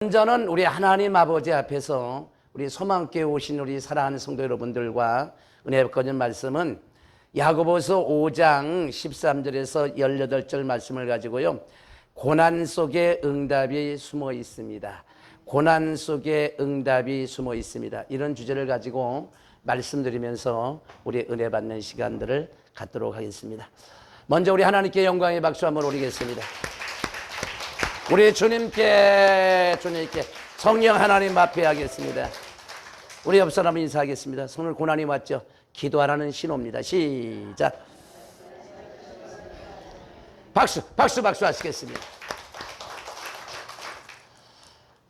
먼저는 우리 하나님 아버지 앞에서 우리 소망교회 오신 우리 사랑하는 성도 여러분들과 은혜 거는 말씀은 야고보서 5장 13절에서 18절 말씀을 가지고요, 고난 속에 응답이 숨어 있습니다. 고난 속에 응답이 숨어 있습니다. 이런 주제를 가지고 말씀드리면서 우리 은혜 받는 시간들을 갖도록 하겠습니다. 먼저 우리 하나님께 영광의 박수 한번 올리겠습니다. 우리 주님께 성령 하나님 앞에 하겠습니다. 우리 옆 사람 인사하겠습니다. 오늘 고난이 왔죠? 기도하라는 신호입니다. 시작. 박수 하시겠습니다.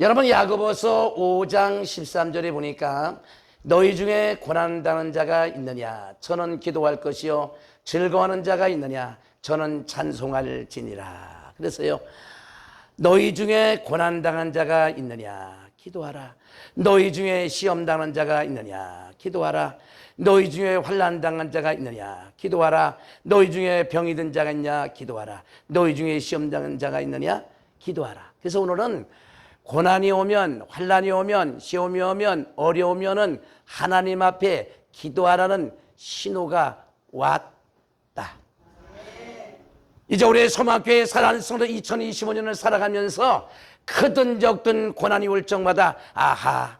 여러분, 야고보서 5장 13절에 보니까 너희 중에 고난당하는 자가 있느냐? 저는 기도할 것이요 즐거워하는 자가 있느냐? 저는 찬송할지니라. 그래서요, 너희 중에 고난당한 자가 있느냐? 기도하라. 너희 중에 시험당한 자가 있느냐? 기도하라. 너희 중에 환난당한 자가 있느냐? 기도하라. 너희 중에 병이 든 자가 있냐? 기도하라. 너희 중에 시험당한 자가 있느냐? 기도하라. 그래서 오늘은 고난이 오면, 환난이 오면, 시험이 오면, 어려우면은 하나님 앞에 기도하라는 신호가 왔다. 이제 우리 소망교회 사랑하는 성도 2025년을 살아가면서 크든 적든 고난이 올 적마다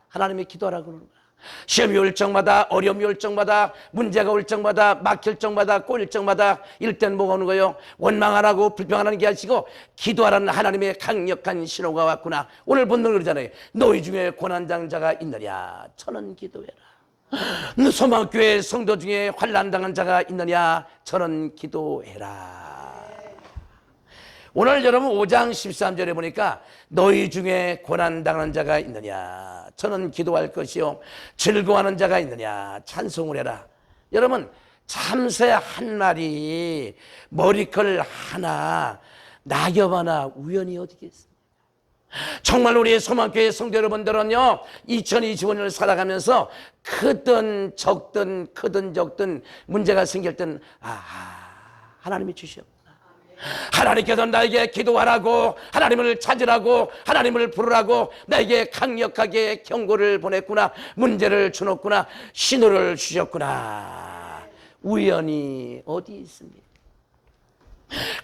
하나님의 기도하라고 그러는 거야. 시험이 올 적마다, 어려움이 올 적마다, 문제가 올 적마다, 막힐 적마다, 꼬일 적마다 이럴 땐 뭐가 오는 거예요? 원망하라고 불평하라는 게 아니고 기도하라는 하나님의 강력한 신호가 왔구나. 오늘 본문 그러잖아요. 너희 중에 고난당한 자가 있느냐? 저는 기도해라. 소망교회 성도 중에 환난당한 자가 있느냐? 저는 기도해라. 오늘 여러분 5장 13절에 보니까 너희 중에 고난당하는 자가 있느냐? 저는 기도할 것이요 즐거워하는 자가 있느냐? 찬송을 해라. 여러분, 참새 한 마리, 머리컬 하나, 낙엽 하나 우연히 어디겠습니까? 정말 우리 소망교회 성도 여러분들은요, 2025년을 살아가면서 크든 적든 문제가 생길 땐 하나님이 주시옵니다. 하나님께서 나에게 기도하라고, 하나님을 찾으라고, 하나님을 부르라고 나에게 강력하게 경고를 보냈구나. 문제를 주었구나. 신호를 주셨구나. 우연히 어디 있습니까?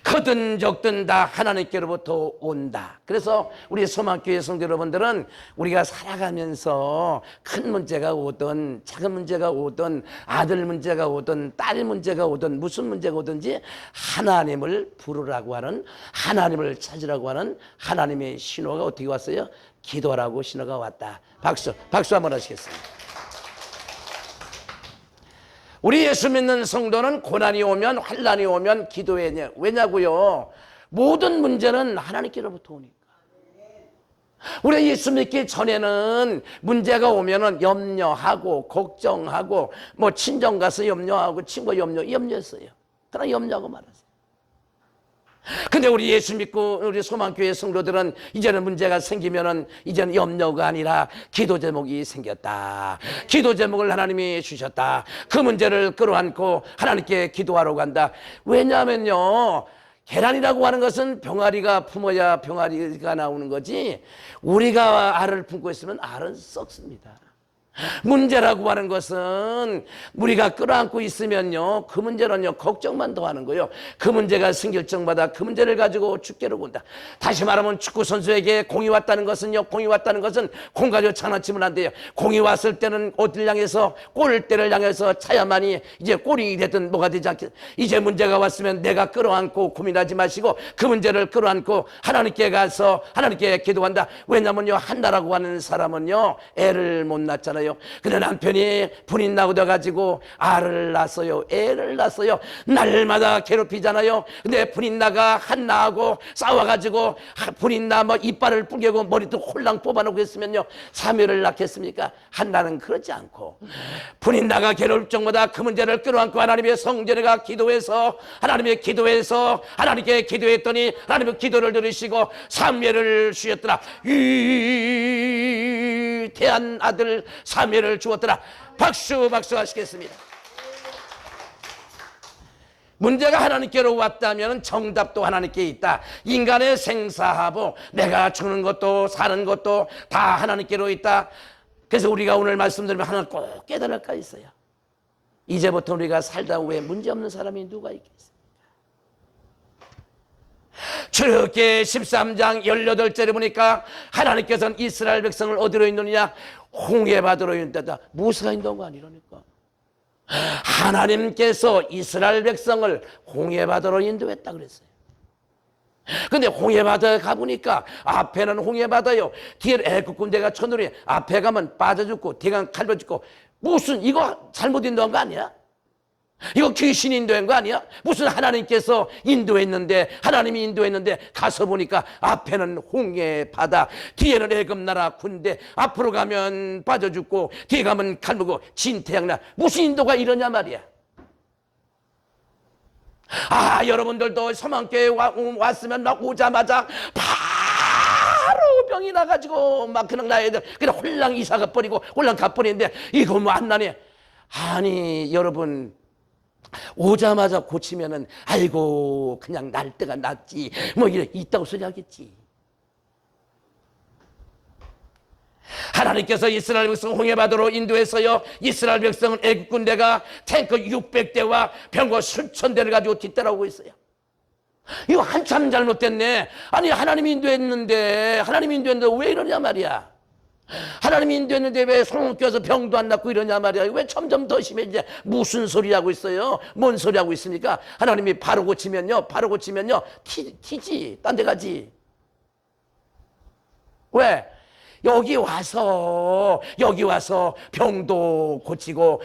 크든 적든 다 하나님께로부터 온다. 그래서 우리 소망교회 성도 여러분들은 우리가 살아가면서 큰 문제가 오든 작은 문제가 오든 아들 문제가 오든 딸 문제가 오든 무슨 문제가 오든지 하나님을 부르라고 하는, 하나님을 찾으라고 하는 하나님의 신호가 어떻게 왔어요? 기도하라고 신호가 왔다. 박수 한번 하시겠습니다. 우리 예수 믿는 성도는 고난이 오면, 환난이 오면 기도해야. 왜냐고요? 모든 문제는 하나님께로부터 오니까. 우리가 예수 믿기 전에는 문제가 오면은 염려하고 걱정하고 뭐 친정 가서 염려하고 친구 염려했어요. 그러나 염려하고 말았어요. 근데 우리 예수 믿고 우리 소망교회 성도들은 이제는 문제가 생기면은 이제는 염려가 아니라 기도 제목이 생겼다. 기도 제목을 하나님이 주셨다. 그 문제를 끌어안고 하나님께 기도하러 간다. 왜냐하면요, 계란이라고 하는 것은 병아리가 품어야 병아리가 나오는 거지, 우리가 알을 품고 있으면 알은 썩습니다. 문제라고 하는 것은 우리가 끌어안고 있으면요, 그 문제는요 걱정만 더 하는 거예요. 그 문제가 생길 적마다 그 문제를 가지고 죽게로 본다. 다시 말하면 축구 선수에게 공이 왔다는 것은요, 공이 왔다는 것은 공 가지고 장난치면 안 돼요. 공이 왔을 때는 어디를 향해서, 골대를 향해서 차야만이 이제 골이 되든 뭐가 되지 않겠. 이제 문제가 왔으면 내가 끌어안고 고민하지 마시고 그 문제를 끌어안고 하나님께 가서 하나님께 기도한다. 왜냐면요, 한나라고 하는 사람은요 애를 못 낳잖아요. 근데 남편이 분이 나고 돼가지고 알을 낳았어요. 애를 낳았어요. 날마다 괴롭히잖아요. 근데 분이 나가 한나하고 싸워가지고 분이 나 뭐 이빨을 뿌개고 머리도 홀랑 뽑아놓고 했으면요 3일을 낳겠습니까? 한나는 그렇지 않고 분이 나가 괴로울 적마다 그 문제를 끌어안고 하나님의 성전에가 기도해서 하나님께 기도했더니 하나님의 기도를 들으시고 3일을 주셨더라. 위대한 아들 사무엘을 주었더라. 박수 하시겠습니다. 문제가 하나님께로 왔다면 정답도 하나님께 있다. 인간의 생사하고 내가 죽는 것도 사는 것도 다 하나님께로 있다. 그래서 우리가 오늘 말씀드리면 하나 꼭 깨달을 까 있어요. 이제부터 우리가 살다 왜 문제없는 사람이 누가 있겠습니까? 출애굽기 13장 18절에 보니까 하나님께서는 이스라엘 백성을 어디로 인도느냐? 홍해바다로 인도다. 무엇가 인도한 거 아니라니까. 하나님께서 이스라엘 백성을 홍해바다로 인도했다 그랬어요. 근데 홍해바다에 가보니까 앞에는 홍해바다요, 뒤에 애굽 군대가 쳐들이, 앞에 가면 빠져 죽고 뒤에 가면 칼로 죽고. 무슨 이거 잘못 인도한 거 아니야? 이거 귀신이 인도한 거 아니야? 무슨 하나님께서 인도했는데, 하나님이 인도했는데 가서 보니까 앞에는 홍해바다, 뒤에는 애굽 나라 군대, 앞으로 가면 빠져 죽고 뒤에 가면 칼 먹고 진태양나. 무슨 인도가 이러냐 말이야. 아, 여러분들도 서만교회 왔으면 막 오자마자 바로 병이 나가지고 막 그냥 나야 돼. 그냥 홀랑 이사가 버리고 홀랑 가버리는데 이거 뭐 안 나네. 아니 여러분, 오자마자 고치면은 아이고 그냥 날 때가 낫지 뭐 이래 있다고 소리 하겠지. 하나님께서 이스라엘 백성 홍해바다로 인도해서요, 이스라엘 백성은 애굽 군대가 탱크 600대와 병거 수천 대를 가지고 뒤따라오고 있어요. 이거 한참 잘못됐네. 아니 하나님이 인도했는데 왜 이러냐 말이야. 하나님이 인도했는데 왜 손을 껴서 병도 안 낫고 이러냐 말이야. 왜 점점 더 심해지냐. 무슨 소리 하고 있어요? 뭔 소리 하고 있습니까? 하나님이 바로 고치면요 티지, 딴 데 가지. 왜? 여기 와서 병도 고치고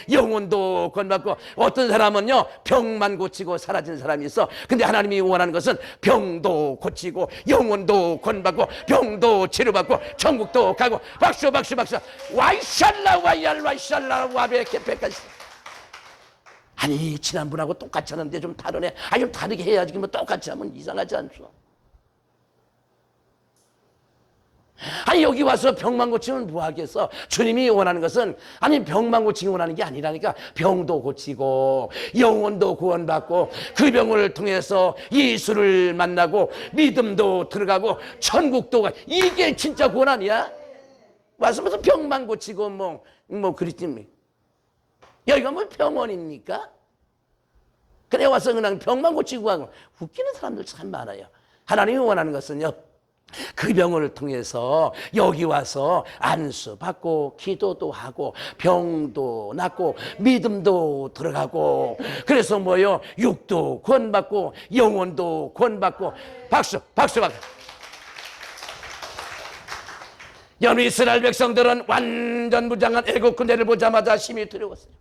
영혼도 구원받고. 어떤 사람은요 병만 고치고 사라진 사람이 있어. 근데 하나님이 원하는 것은 병도 고치고 영혼도 구원받고 병도 치료받고 천국도 가고. 박수 와이샬라 와베케페까지. 아니 지난번하고 똑같이 하는데 좀 다르네. 아니 좀 다르게 해야지. 뭐 똑같이 하면 이상하지 않죠? 아니 여기 와서 병만 고치면 뭐 하겠어? 주님이 원하는 것은, 아니 병만 고치기 원하는 게 아니라니까. 병도 고치고 영혼도 구원받고 그 병을 통해서 예수를 만나고 믿음도 들어가고 천국도 가. 이게 진짜 구원 아니야? 와서 무슨 병만 고치고 뭐 그랬지. 여기가 뭐 병원입니까? 그래 와서 그냥 병만 고치고 하고. 웃기는 사람들 참 많아요. 하나님이 원하는 것은요, 그 병을 통해서 여기 와서 안수 받고 기도도 하고 병도 낫고 믿음도 들어가고. 그래서 뭐요, 육도 구원받고 영혼도 구원받고. 박수. 여느 이스라엘 백성들은 완전 무장한 애국 군대를 보자마자 심히 두려웠어요.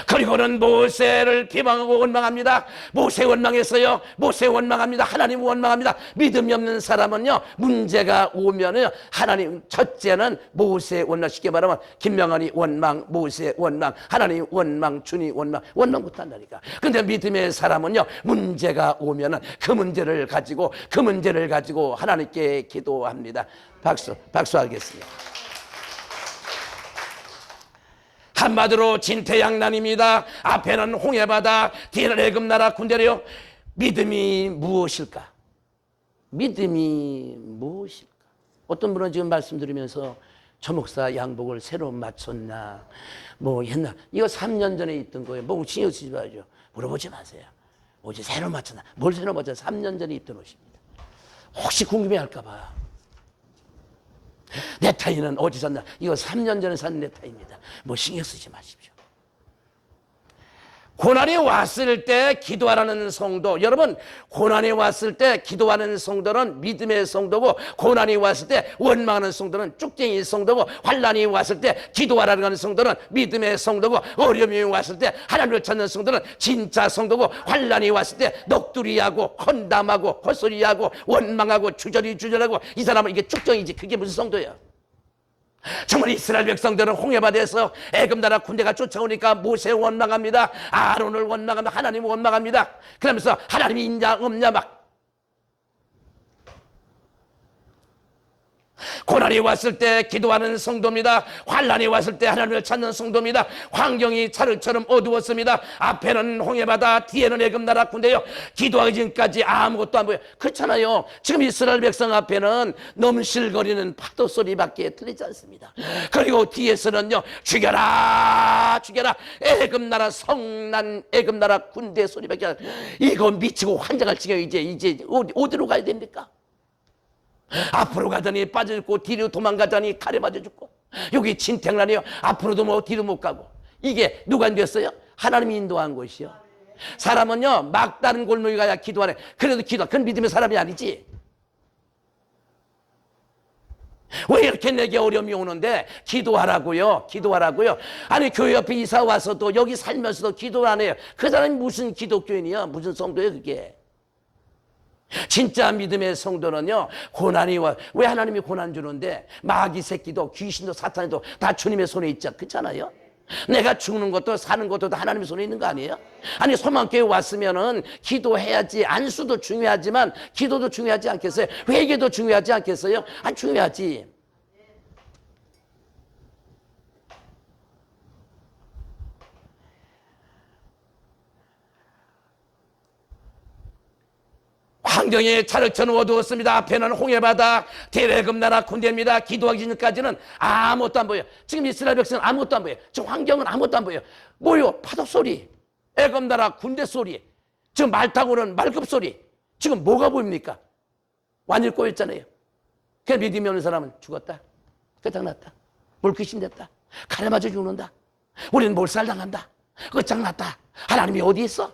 그리고는 모세를 비방하고 원망합니다. 모세 원망했어요. 모세 원망합니다. 하나님 원망합니다. 믿음이 없는 사람은요, 문제가 오면은 하나님, 첫째는 모세 원망, 쉽게 말하면 김명환이 원망, 모세 원망, 하나님 원망, 주님 원망부터 한다니까. 근데 믿음의 사람은요, 문제가 오면은 그 문제를 가지고 하나님께 기도합니다. 박수하겠습니다. 한마디로 진퇴양난입니다. 앞에는 홍해바다, 뒤에는 애굽 나라 군대래요. 믿음이 무엇일까? 어떤 분은 지금 말씀드리면서 저 목사 양복을 새로 맞췄나, 뭐 옛날 이거 3년 전에 있던 거예요. 뭐 신경 쓰지 마죠. 물어보지 마세요. 어제 새로 맞췄나? 뭘 새로 맞췄나? 3년 전에 입던 옷입니다. 혹시 궁금해할까 봐. 넥타이는 어디서 샀나? 이거 3년 전에 산 넥타이입니다. 뭐 신경 쓰지 마십시오. 고난이 왔을 때 기도하라는 성도, 여러분, 고난이 왔을 때 기도하는 성도는 믿음의 성도고, 고난이 왔을 때 원망하는 성도는 쭉쟁이 성도고, 환난이 왔을 때 기도하라는 하는 성도는 믿음의 성도고, 어려움이 왔을 때 하나님을 찾는 성도는 진짜 성도고, 환난이 왔을 때 넋두리하고 헌담하고 헛소리하고 원망하고 주저리하고, 이 사람은 이게 쭉쟁이지. 그게 무슨 성도예요? 정말 이스라엘 백성들은 홍해바다에서 애굽 나라 군대가 쫓아오니까 모세 원망합니다. 아론을 원망합니다. 하나님 원망합니다. 그러면서 하나님이 있냐 없냐 막. 고난이 고난이 왔을 때 기도하는 성도입니다. 환난이 왔을 때 하나님을 찾는 성도입니다. 환경이 찰흙처럼 어두웠습니다. 앞에는 홍해바다, 뒤에는 애굽나라 군대요. 기도하기 전까지 아무것도 안 보여. 그렇잖아요. 지금 이스라엘 백성 앞에는 넘실거리는 파도 소리밖에 들리지 않습니다. 그리고 뒤에서는요, 죽여라 죽여라, 애굽나라 성난 애굽나라 군대 소리밖에 안. 이거 미치고 환장할 지경에 이제 어디로 가야 됩니까? 앞으로 가더니 빠져 죽고, 뒤로 도망가더니 칼에 맞아 죽고, 여기 진택란이요. 앞으로도 뭐 뒤로 못 가고. 이게 누가 인도했어요? 하나님이 인도한 곳이요. 사람은요, 막다른 골목에 가야 기도하네. 그래도 그건 믿음의 사람이 아니지. 왜 이렇게 내게 어려움이 오는데 기도하라고요? 기도하라고요? 아니, 교회 옆에 이사 와서도, 여기 살면서도 기도를 안 해요. 그 사람이 무슨 기독교인이야? 무슨 성도예요 그게? 진짜 믿음의 성도는요, 고난이 와. 왜 하나님이 고난 주는데? 마귀 새끼도 귀신도 사탄도 다 주님의 손에 있지, 그렇잖아요? 내가 죽는 것도 사는 것도 다 하나님의 손에 있는 거 아니에요? 아니, 소망교회 왔으면은 기도해야지. 안수도 중요하지만 기도도 중요하지 않겠어요? 회개도 중요하지 않겠어요? 안 중요하지. 환경이 찰흙처럼 어두웠습니다. 앞에는 홍해바다, 대애굽나라 군대입니다. 기도하기 전까지는 아무것도 안 보여요. 지금 이스라엘 백성은 아무것도 안 보여요. 지금 환경은 아무것도 안 보여요. 뭐요? 파도 소리, 애굽나라 군대 소리, 지금 말 타고 오는 말급 소리. 지금 뭐가 보입니까? 완전히 꼬였잖아요. 그 믿음이 없는 사람은 죽었다, 끝장났다, 물귀신 됐다, 칼에 맞아 죽는다, 우리는 몰살당한다, 끝장났다. 하나님이 어디 있어?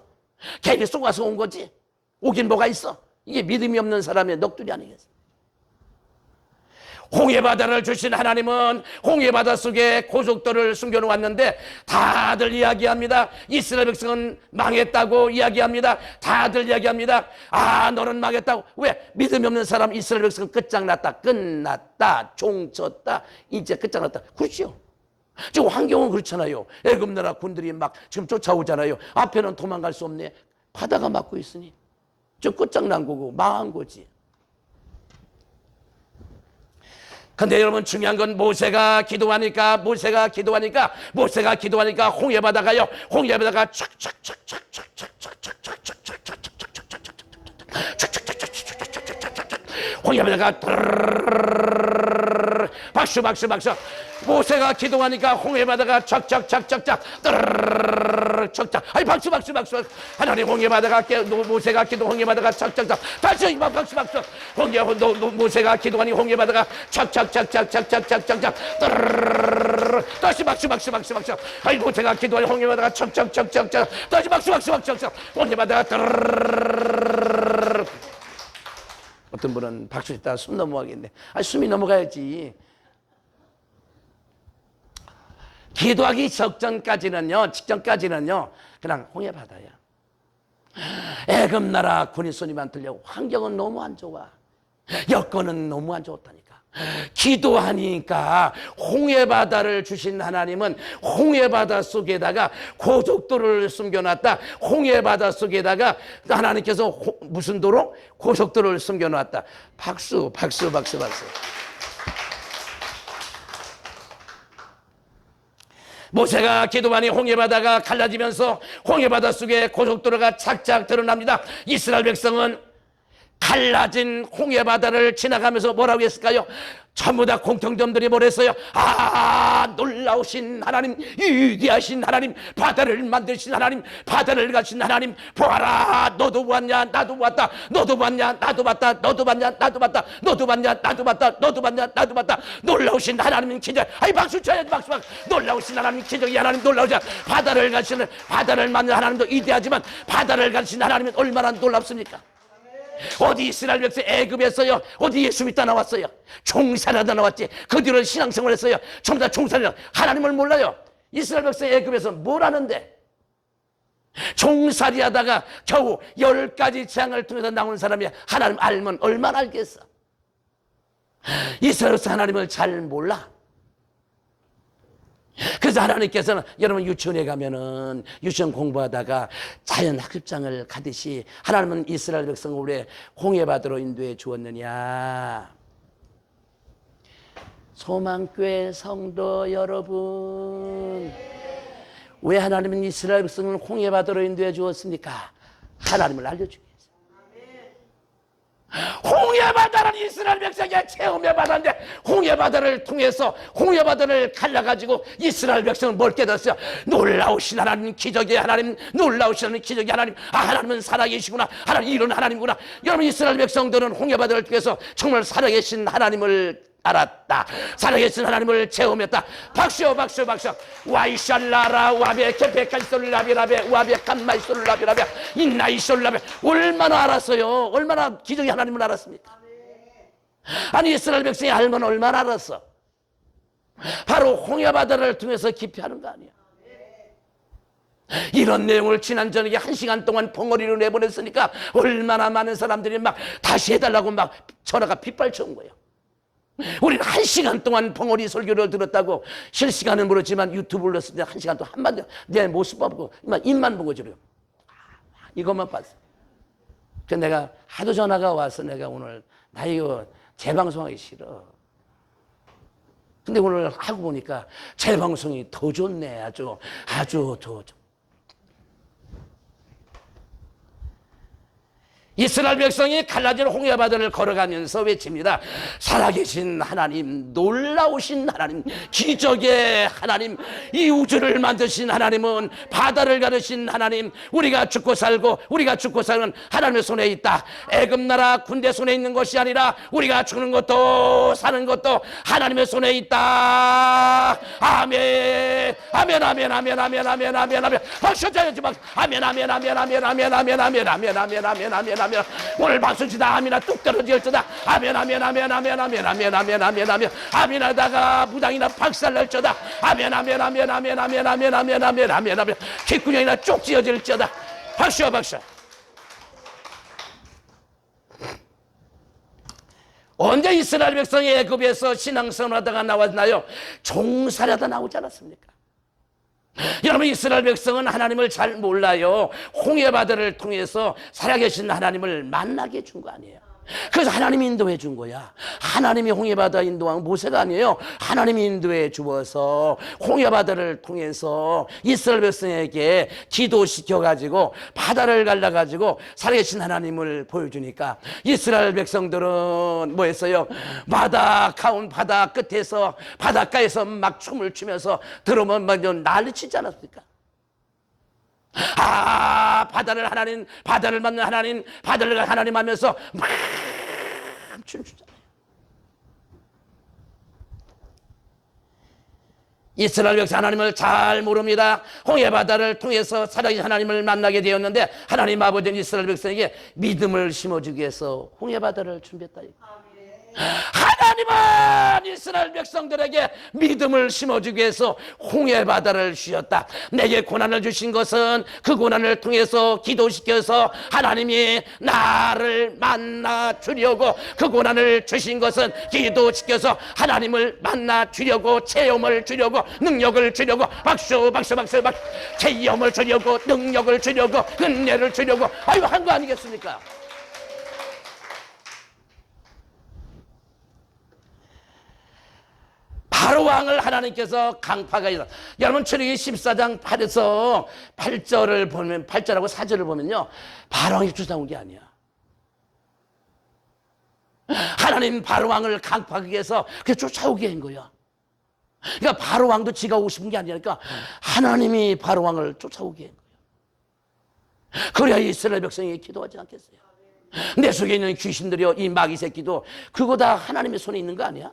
개미 속아서 온 거지. 오긴 뭐가 있어? 이게 믿음이 없는 사람의 넋두리 아니겠어? 홍해바다를 주신 하나님은 홍해바다 속에 고속도를 숨겨놓았는데 다들 이야기합니다. 이스라엘 백성은 망했다고 이야기합니다. 다들 이야기합니다. 아, 너는 망했다고. 왜? 믿음이 없는 사람 이스라엘 백성은 끝장났다, 끝났다, 종쳤다, 이제 끝장났다. 그렇죠. 지금 환경은 그렇잖아요. 애굽나라 군들이 막 지금 쫓아오잖아요. 앞에는 도망갈 수 없네. 바다가 막고 있으니 저 끝장난 거고 망한 거지. 근데 여러분, 중요한 건 모세가 기도하니까 홍해바다가요, 홍해바다가 홍해바다가 박수. 모세가 기도하니까 홍해바다가 척척. 아니, 박수. 하나님, 홍해바다가 모세가 기도, 홍해바다가 척척. 다시 박수. 모세가 기도하니 홍해바다가 척척. 다시 박수. 아니, 모세가 기도하니 홍해바다가 척척. 다시 박수. 홍해바다가 어떤 분은 박수 치다가 숨 넘어가겠네. 아니, 숨이 넘어가야지. 기도하기 직전까지는요, 그냥 홍해바다야. 애굽나라 군인 소리만 들려. 환경은 너무 안 좋아. 여건은 너무 안 좋다니까. 기도하니까 홍해바다를 주신 하나님은 홍해바다 속에다가 고속도로를 숨겨놨다. 홍해바다 속에다가 하나님께서 무슨 도로? 고속도로를 숨겨놨다. 박수. 모세가 기도하니 홍해바다가 갈라지면서 홍해바다 속에 고속도로가 착착 드러납니다. 이스라엘 백성은 갈라진 홍해바다를 지나가면서 뭐라고 했을까요? 전부 다 공통점들이 뭐랬어요? 아, 놀라우신 하나님, 위대하신 하나님, 바다를 만드신 하나님, 바다를 가신 하나님, 보아라, 너도 봤냐, 나도 봤다, 너도 봤냐, 나도 봤다, 너도 봤냐, 나도 봤다, 너도 봤냐, 나도 봤다, 너도 봤냐, 나도 봤다. 놀라우신 하나님은 기적. 아이, 박수 쳐야지, 박수. 놀라우신 하나님, 기적이 하나님 놀라우자. 바다를 가시는, 바다를 만든 하나님도 위대하지만 바다를 가신 하나님은 얼마나 놀랍습니까? 어디 이스라엘 백성 애굽에서요, 어디 예수 믿다 나왔어요? 종살이하다 나왔지. 그 뒤로 신앙생활 했어요. 전부 다 종살이라. 하나님을 몰라요. 이스라엘 백성 애굽에서 뭘 하는데? 종살이하다가 겨우 10가지 재앙을 통해서 나온 사람이 하나님 알면 얼마나 알겠어? 이스라엘 백성 하나님을 잘 몰라. 그래서 하나님께서는, 여러분 유치원에 가면은 유치원 공부하다가 자연 학습장을 가듯이 하나님은 이스라엘 백성을 왜 홍해바다로 인도해 주었느냐? 소망교회 성도 여러분, 왜 하나님은 이스라엘 백성을 홍해바다로 인도해 주었습니까? 하나님을 알려주기 위해서. 홍해바다는 이스라엘 백성의 체험의 바다인데, 홍해바다를 통해서 홍해바다를 갈라가지고 이스라엘 백성은 뭘 깨닫았어요? 놀라우신 하나님, 기적의 하나님, 놀라우신 하나님, 기적의 하나님. 아, 하나님은 살아계시구나. 하나님, 이런 하나님이구나. 여러분, 이스라엘 백성들은 홍해바다를 통해서 정말 살아계신 하나님을 알았다. 살아계신 하나님을 체험했다. 박수, 박수, 박수. 와이샬라라 와베 케페칸솔라비라베 와베 칸마이솔라비라베 인나이솔라베. 얼마나 알았어요? 얼마나 기적의 하나님을 알았습니까? 아니, 이스라엘 백성이 알면 얼마나 알았어? 바로 홍해바다를 통해서 깊이 하는 거 아니야. 이런 내용을 지난 저녁에 1시간 동안 벙어리로 내보냈으니까 얼마나 많은 사람들이 막 다시 해달라고 막 전화가 빗발쳐 온 거예요. 우리는 1시간 동안 벙어리 설교를 들었다고, 실시간은 모르지만 유튜브를 넣었을 때 1시간 동안 한마디 내 모습만 보고 입만 보고 저래요. 이것만 봤어. 그래서 내가 하도 전화가 와서 내가 오늘 나 이거 재방송하기 싫어. 근데 오늘 하고 보니까 재방송이 더 좋네. 아주 더 좋. 이스라엘 백성이 갈라진 홍해바다를 걸어가면서 외칩니다. 살아계신 하나님, 놀라우신 하나님, 기적의 하나님, 이 우주를 만드신 하나님은 바다를 가르신 하나님, 우리가 죽고 살고 우리가 죽고 사는 하나님의 손에 있다. 애굽나라 군대 손에 있는 것이 아니라 우리가 죽는 것도 사는 것도 하나님의 손에 있다. 아멘, 아멘, 아멘, 아멘, 아멘, 아멘, 아멘, 아멘. 박수 쳐야지, 박수. 아멘, 아멘, 아멘, 아멘, 아멘, 아멘, 아멘, 아멘, 아멘, 아멘, 아멘. 오늘 박수치다 아미나 뚝 떨어질지다. 아멘, 아멘, 아멘, 아멘, 아멘, 아멘, 아멘, 아멘, 아멘. 아멘하다가 무당이나 박살날지다. 아멘, 아멘, 아멘, 아멘, 아멘, 아멘, 아멘, 아멘, 아멘, 아멘. 귓구녕이나 쪽 찢어질지다. 박수야, 박수. 언제 이스라엘 백성이 애굽에서 신앙생활하다가 나왔나요? 종살이하다 나오지 않았습니까? 여러분, 이스라엘 백성은 하나님을 잘 몰라요. 홍해바다를 통해서 살아계신 하나님을 만나게 해준 거 아니에요. 그래서 하나님이 인도해 준 거야. 하나님이 홍해바다 인도한 모세가 아니에요. 하나님이 인도해 주어서 홍해바다를 통해서 이스라엘 백성에게 기도시켜가지고 바다를 갈라가지고 살아계신 하나님을 보여주니까 이스라엘 백성들은 뭐 했어요? 바다 끝에서 바닷가에서 막 춤을 추면서 들으면 막 난리치지 않았습니까? 아, 바다를 만난 하나님, 바다를 하나님 하면서 막 춤추잖아요. 이스라엘 백성 하나님을 잘 모릅니다. 홍해바다를 통해서 살아계신 하나님을 만나게 되었는데, 하나님 아버지는 이스라엘 백성에게 믿음을 심어주기 위해서 홍해바다를 준비했다. 하나님은 이스라엘 백성들에게 믿음을 심어주기 위해서 홍해바다를 주셨다. 내게 고난을 주신 것은 그 고난을 통해서 기도시켜서 하나님이 나를 만나 주려고, 그 고난을 주신 것은 기도시켜서 하나님을 만나 주려고, 체험을 주려고, 능력을 주려고. 박수, 박수, 박수, 박수. 체험을 주려고, 능력을 주려고, 은혜를 주려고 한 거 아니겠습니까? 바로왕을 하나님께서 강파가 있어. 여러분, 출애굽기 14장 8에서 8절을 보면, 8절하고 4절을 보면요, 바로왕이 쫓아온 게 아니야. 하나님 바로왕을 강파하기 위해서 쫓아오게 한 거야. 그러니까 바로왕도 지가 오고 싶은 게 아니니까 하나님이 바로왕을 쫓아오게 한 거야. 그래야 이스라엘 백성이 기도하지 않겠어요? 내 속에 있는 귀신들이요, 이 마귀 새끼도 그거 다 하나님의 손에 있는 거 아니야?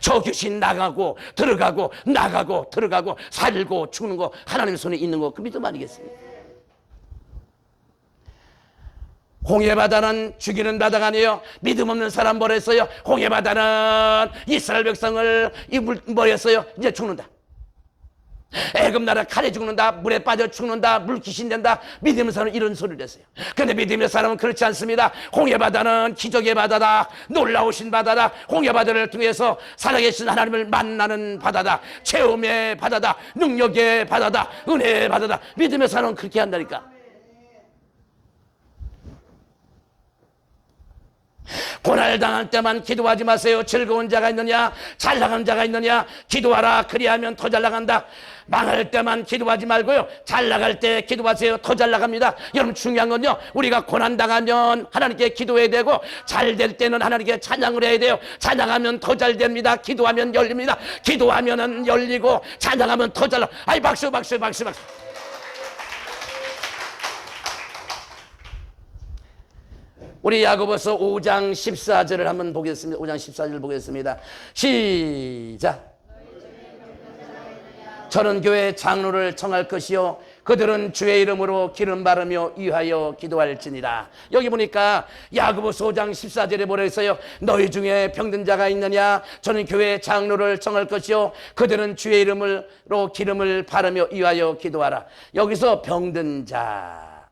저 귀신 나가고 들어가고 나가고 들어가고 살고 죽는 거 하나님의 손에 있는 거, 그 믿음 아니겠습니까? 홍해바다는 죽이는 바다가 아니에요. 믿음 없는 사람 뭐랬어요? 홍해바다는 이스라엘 백성을 뭐랬어요? 이제 죽는다. 애굽 나라 칼에 죽는다, 물에 빠져 죽는다, 물귀신 된다. 믿음 있는 사람은 이런 소리를 했어요. 그런데 믿음 있는 사람은 그렇지 않습니다. 홍해바다는 기적의 바다다, 놀라우신 바다다. 홍해바다를 통해서 살아계신 하나님을 만나는 바다다, 체험의 바다다, 능력의 바다다, 은혜의 바다다. 믿음의 사람은 그렇게 한다니까. 고난을 당할 때만 기도하지 마세요. 즐거운 자가 있느냐, 잘 나가는 자가 있느냐, 기도하라. 그리하면 더 잘 나간다. 망할 때만 기도하지 말고요, 잘 나갈 때 기도하세요. 더 잘 나갑니다. 여러분, 중요한 건요, 우리가 고난 당하면 하나님께 기도해야 되고, 잘 될 때는 하나님께 찬양을 해야 돼요. 찬양하면 더 잘 됩니다. 기도하면 열립니다. 기도하면은 열리고, 찬양하면 더 잘 나. 아이, 박수, 박수, 박수, 박수. 우리 야고보서 5장 14절을 한번 보겠습니다. 5장 14절 보겠습니다. 시작. 저는 교회 장로를 청할 것이요 그들은 주의 이름으로 기름 바르며 위하여 기도할지니라. 여기 보니까 야고보서 5장 14절에 뭐라 했어요? 너희 중에 병든 자가 있느냐? 저는 교회 장로를 청할 것이요 그들은 주의 이름으로 기름을 바르며 위하여 기도하라. 여기서 병든 자,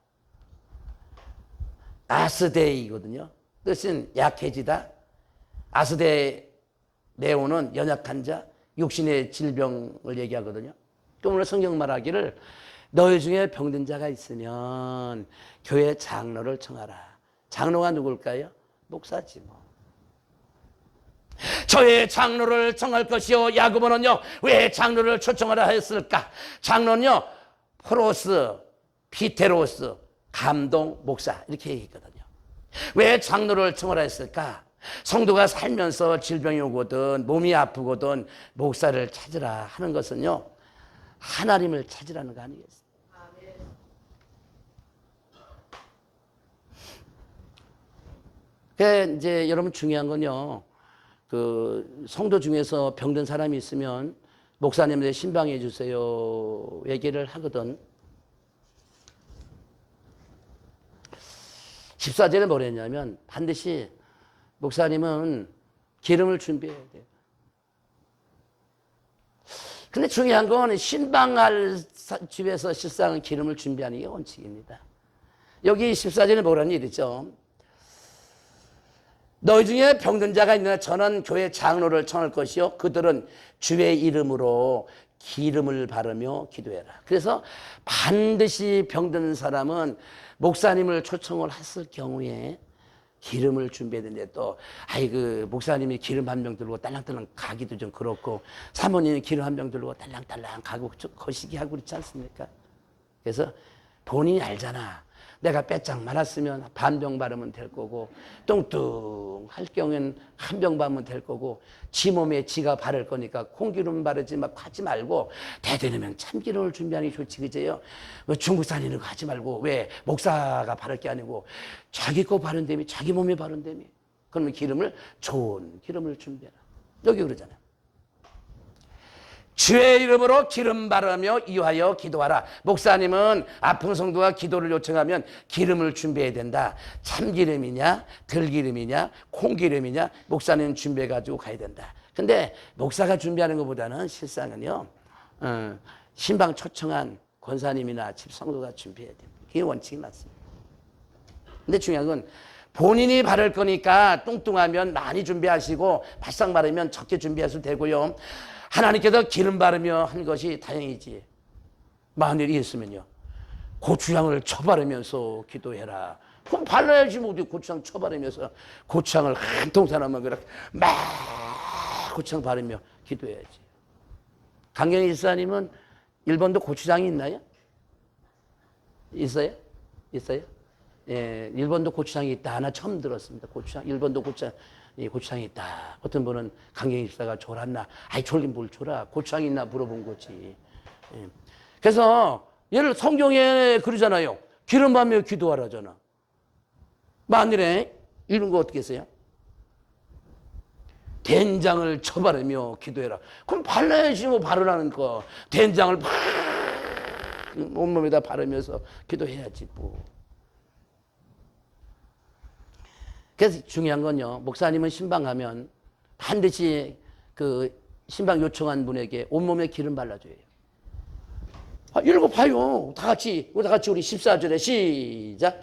아스데이거든요. 뜻은 약해지다. 아스데 네오는 연약한 자, 육신의 질병을 얘기하거든요. 또 오늘 성경 말하기를 너희 중에 병든 자가 있으면 교회 장로를 청하라. 장로가 누굴까요? 목사지 뭐. 저의 장로를 청할 것이요. 야고보는요, 왜 장로를 초청하라 했을까? 장로는요, 프로스, 피테로스, 감동, 목사 이렇게 얘기했거든요. 왜 장로를 청하라 했을까? 성도가 살면서 질병이 오거든 몸이 아프거든 목사를 찾으라 하는 것은요, 하나님을 찾으라는 거 아니겠어요? 이제 여러분, 중요한 건요, 그 성도 중에서 병든 사람이 있으면 목사님한테 신방해 주세요 얘기를 하거든. 14절에 뭐라 했냐면 반드시 목사님은 기름을 준비해야 돼요. 근데 중요한 건 신방할 집에서 실상은 기름을 준비하는 게 원칙입니다. 여기 14절에 뭐라는 일이죠? 너희 중에 병든 자가 있느냐? 저는 교회 장로를 청할 것이요 그들은 주의 이름으로 기름을 바르며 기도해라. 그래서 반드시 병든 사람은 목사님을 초청을 했을 경우에 기름을 준비해야 되는데, 또 목사님이 기름 한 병 들고 딸랑딸랑 가기도 좀 그렇고, 사모님이 기름 한 병 들고 딸랑딸랑 가고 거시기 하고 그렇지 않습니까? 그래서 본인이 알잖아. 내가 빼짝 말았으면 반 병 바르면 될 거고, 뚱뚱할 경우에는 한 병 바르면 될 거고, 지 몸에 지가 바를 거니까 콩기름 바르지 막 하지 말고, 대대면 참기름을 준비하는 게 좋지, 그제요? 중국산 이런 거 하지 말고, 왜 목사가 바를 게 아니고 자기 거 바른다며, 자기 몸에 바른다며. 그러면 기름을, 좋은 기름을 준비해라. 여기 그러잖아요. 주의 이름으로 기름 바르며 위하여 기도하라. 목사님은 아픈 성도가 기도를 요청하면 기름을 준비해야 된다. 참기름이냐, 들기름이냐, 콩기름이냐, 목사님은 준비해가지고 가야 된다. 근데 목사가 준비하는 것보다는 실상은요, 신방 초청한 권사님이나 집성도가 준비해야 됩니다. 그게 원칙이 맞습니다. 근데 중요한 건 본인이 바를 거니까 뚱뚱하면 많이 준비하시고, 바싹 바르면 적게 준비하셔도 되고요. 하나님께서 기름 바르며 한 것이 다행이지, 만일이 있으면요, 고추장을 쳐바르면서 기도해라. 그럼 발라야지 뭐. 어디 고추장 쳐바르면서 고추장을 한 통 사람만 그렇게 막 고추장 바르며 기도해야지. 강경희 집사님은 일본도 고추장이 있나요? 있어요? 있어요? 예, 일본도 고추장이 있다. 하나 처음 들었습니다. 고추장, 일본도 고추장이 있다. 어떤 분은 강경희 집사가 졸았나? 아이, 졸긴 뭘 졸아. 고추장 있나 물어본 거지. 예. 그래서 예를 성경에 그러잖아요. 기름 바르며 기도하라잖아. 만일에 이런 거 어떻게 했어요? 된장을 쳐바르며 기도해라. 그럼 발라야지 뭐 바르라는 거. 된장을 막 온몸에다 바르면서 기도해야지 뭐. 그래서 중요한 건요, 목사님은 신방하면 반드시 그 신방 요청한 분에게 온몸에 기름 발라줘요. 읽어봐요. 다 같이 우리 14절에 시작.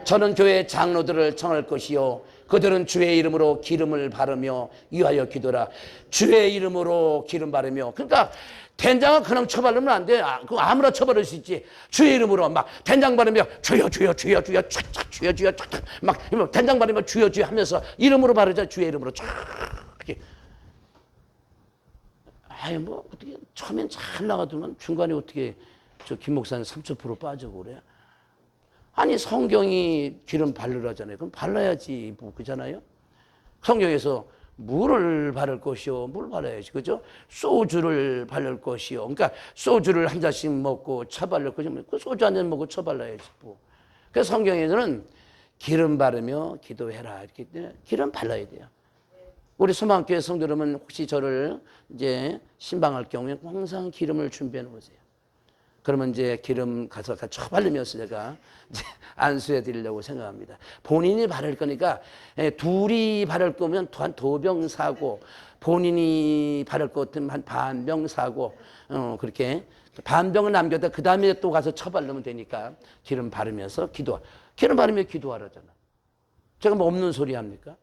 저는 교회 장로들을 청할 것이요 그들은 주의 이름으로 기름을 바르며 위하여 기도라. 주의 이름으로 기름 바르며. 그러니까 된장은 그냥 쳐바르면 안 돼. 그거 아무나 쳐바를 수 있지. 주의 이름으로 막 된장 바르며 주여 주여 주여 주여 촥촥 주여 주여 촥촥 막 된장 바르며 주여 주여 하면서 이름으로 바르자. 주의 이름으로 촥 이렇게. 아유 뭐 어떻게 처음엔 잘 나가더만 중간에 어떻게 저 김 목사님 30% 빠지고 그래. 아니 성경이 기름 바르라잖아요. 그럼 발라야지 뭐 그잖아요. 성경에서 물을 바를 것이요, 물 발라야지, 그죠? 소주를 바를 것이요. 그러니까 소주를 한 잔씩 먹고 차 바를 것이면 그 소주 한 잔 먹고 차 발라야지 뭐. 그래서 성경에서는 기름 바르며 기도해라 이렇게 기름 발라야 돼요. 우리 소망교회 성도 여러분 혹시 저를 이제 신방할 경우에 항상 기름을 준비해 놓으세요. 그러면 이제 기름 가서 쳐바르면서 제가 이제 안수해 드리려고 생각합니다. 본인이 바를 거니까 둘이 바를 거면 한 2병 사고 본인이 바를 것 같으면 한 반병 사고 그렇게 반병을 남겨다 그 다음에 또 가서 쳐바르면 되니까 기름 바르면서 기름 바르며 기도하라잖아. 제가 뭐 없는 소리 합니까?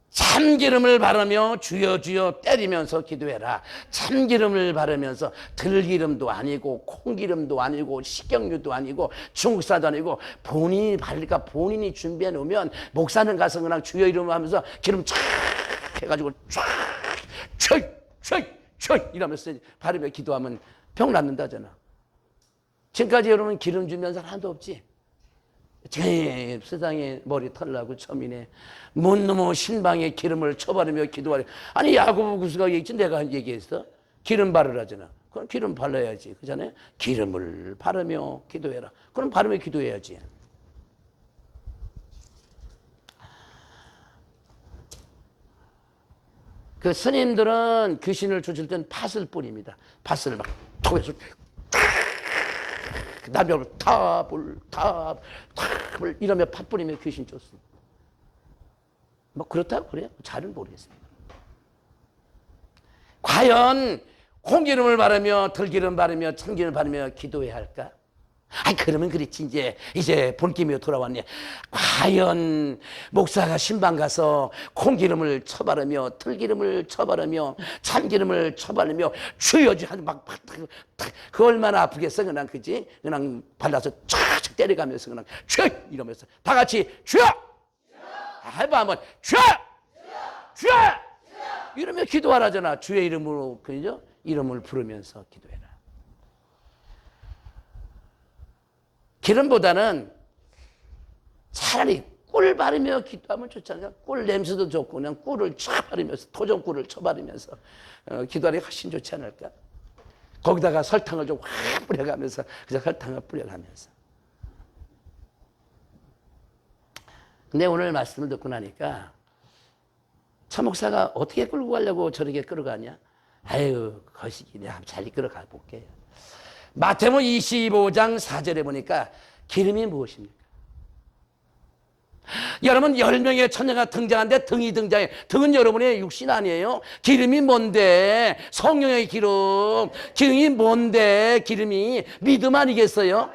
참기름을 바르며 주여 주여 때리면서 기도해라. 참기름을 바르면서 들기름도 아니고 콩기름도 아니고 식용유도 아니고 중국사도 아니고 본인이 바르니까 본인이 준비해 놓으면 목사는 가서 그냥 주여 이름 하면서 기름 촥 해가지고 촥 이러면서 바르며 기도하면 병 낫는다잖아. 지금까지 여러분 기름 주면 사람 하나도 없지. 세상에 머리 털나고 처음이네. 못 넘어 신방에 기름을 쳐바르며 기도하래. 아니 야고보 구스가 얘기했지 내가 얘기했어. 기름 바르라잖아. 그럼 기름 발라야지. 그잖아요. 기름을 바르며 기도해라. 그럼 바르며 기도해야지. 그 스님들은 귀신을 쫓을 땐 팥을 뿌립니다. 팥을 막 톡에서 나병을 탑을 이러며 팥 뿌리며 귀신 쫓습니다. 뭐 그렇다고 그래요? 잘은 모르겠습니다. 과연 콩기름을 바르며 들기름 바르며 참기름 바르며 기도해야 할까? 아니 그러면 그렇지 이제 본김이 돌아왔네. 과연 목사가 신방 가서 콩기름을 쳐바르며 들기름을 쳐바르며 참기름을 쳐바르며 주여 주여 그 얼마나 아프겠어 그냥 그지? 그냥 발라서 촥 때려가면서 그냥 주여 이러면서 다 같이 주여 해봐 한번 주여 주여 이러며 기도하라잖아. 주의 이름으로 그죠? 이름을 부르면서 기도해라. 기름보다는 차라리 꿀 바르며 기도하면 좋잖아요. 꿀 냄새도 좋고 그냥 꿀을 쳐바르면서 토종꿀을 쳐바르면서 기도하기 훨씬 좋지 않을까? 거기다가 설탕을 좀 확 뿌려가면서 그저 설탕을 뿌려가면서. 근데 오늘 말씀을 듣고 나니까 차 목사가 어떻게 끌고 가려고 저렇게 끌어가냐? 아유 거시기 내가 잘 끌어가 볼게요. 마태복음 25장 4절에 보니까 기름이 무엇입니까? 여러분 10명의 처녀가 등장하는데 등이 등장해. 등은 여러분의 육신 아니에요. 기름이 뭔데? 성령의 기름. 기름이 뭔데? 기름이 믿음 아니겠어요?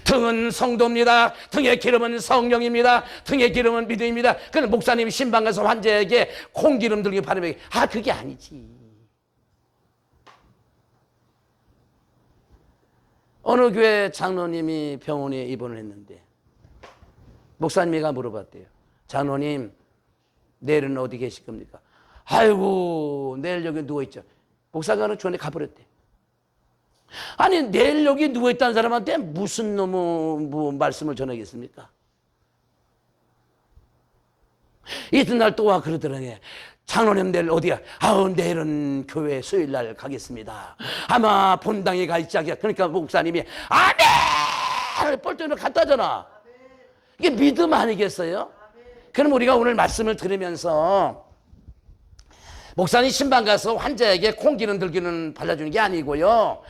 등은 성도입니다. 등의 기름은 성령입니다. 등의 기름은 믿음입니다. 그럼 목사님이 신방 가서 환자에게 콩기름 들기 바르면 그게 아니지. 어느 교회 장로님이 병원에 입원을 했는데 목사님이가 물어봤대요. 장로님 내일은 어디 계실 겁니까? 아이고 내일 여기 누워있죠. 목사가 주원에 가버렸대. 아니 내일 여기 누워있다는 사람한테 무슨 뭐 말씀을 전하겠습니까? 이튿날 또 와 그러더라고요. 장로님 내일 어디야? 내일은 교회 수요일날 가겠습니다. 아마 본당에 가 있지 않겠. 그러니까 목사님이 아멘! 뻘떡이로 갔다잖아. 이게 믿음 아니겠어요? 그럼 우리가 오늘 말씀을 들으면서 목사님 신방 가서 환자에게 콩기름 들기름 발라주는 게 아니고요.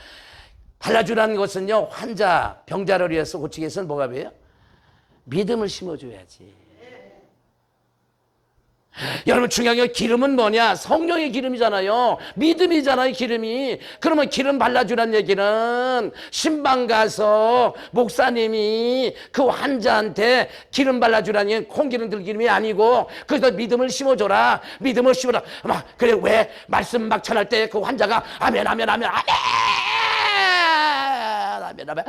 발라주라는 것은요. 환자, 병자를 위해서 고치기 위해서는 뭐가 돼요? 믿음을 심어줘야지. 여러분 중요한 게 기름은 뭐냐? 성령의 기름이잖아요. 믿음이잖아요, 기름이. 그러면 기름 발라주란 얘기는 신방 가서 목사님이 그 환자한테 기름 발라주라니 콩기름 들기름이 아니고 그래서 믿음을 심어줘라. 믿음을 심어라. 막 그래 왜 말씀 막 전할 때 그 환자가 아멘 아멘 아멘 아멘 아멘 아멘 아멘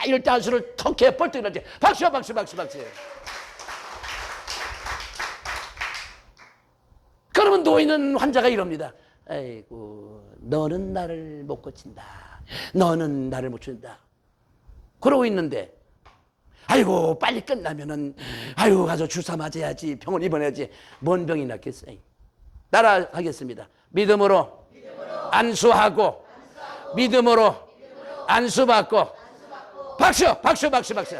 이럴 때 한수를 턱에 뻘떡 일어나지. 박수 박수 박수 박수. 그러면 놓이는 환자가 이럽니다. 아이고 너는 나를 못 고친다. 너는 나를 못 고친다. 그러고 있는데 아이고 빨리 끝나면은 아이고 가서 주사 맞아야지 병원 입원해야지. 뭔 병이 낫겠어요. 따라 하겠습니다. 믿음으로 안수하고 믿음으로 안수받고. 박수 박수 박수 박수.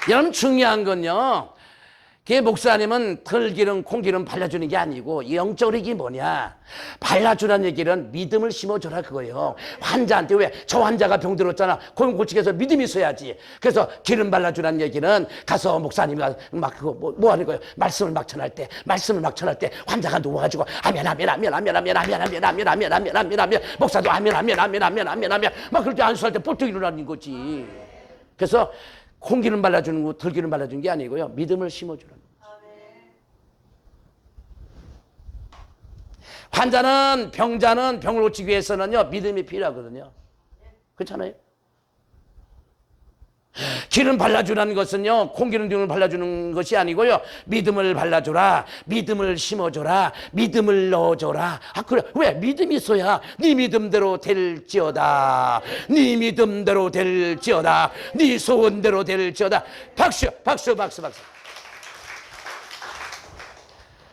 여러분 중요한 건요, 그 목사님은 털기름 콩기름 발라주는 게 아니고 영적으로 이게 뭐냐, 발라주라는 얘기는 믿음을 심어줘라 그거예요. 환자한테 왜 저 환자가 병들었잖아, 고용 고치기 위해서 믿음이 있어야지. 그래서 기름 발라주라는 얘기는 가서 목사님이 막 그거 뭐 하는 거예요. 말씀을 막 전할 때 환자가 누워가지고 아멘 아멘 아멘 아멘 아멘 아멘 아멘 아멘 아멘 아멘 아멘 아멘 목사도 아멘 아멘 아멘 아멘 아멘 아멘 막 그럴 때 안수할 때 뿔떡 일어나는 거지. 그래서 콩기름 발라주는 거, 들기름 발라주는 게 아니고요. 믿음을 심어주는 거예요. 환자는, 병자는 병을 고치기 위해서는요, 믿음이 필요하거든요. 그렇잖아요? 기름 발라주라는 것은요, 콩기름 발라주는 것이 아니고요, 믿음을 발라줘라, 믿음을 심어줘라, 믿음을 넣어줘라. 아, 그래. 왜? 믿음이 있어야 네 믿음대로 될지어다. 네 믿음대로 될지어다. 네 소원대로 될지어다. 박수, 박수, 박수, 박수.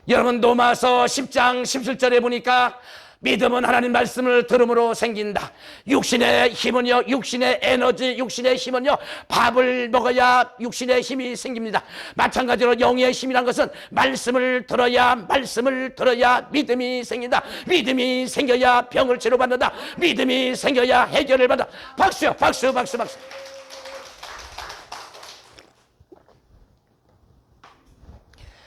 여러분, 로마서 10장 17절에 보니까 믿음은 하나님 말씀을 들음으로 생긴다. 육신의 힘은요, 육신의 에너지, 육신의 힘은요, 밥을 먹어야 육신의 힘이 생깁니다. 마찬가지로 영의 힘이란 것은 말씀을 들어야 믿음이 생긴다. 믿음이 생겨야 병을 치료받는다. 믿음이 생겨야 해결을 받는다. 박수, 박수, 박수, 박수.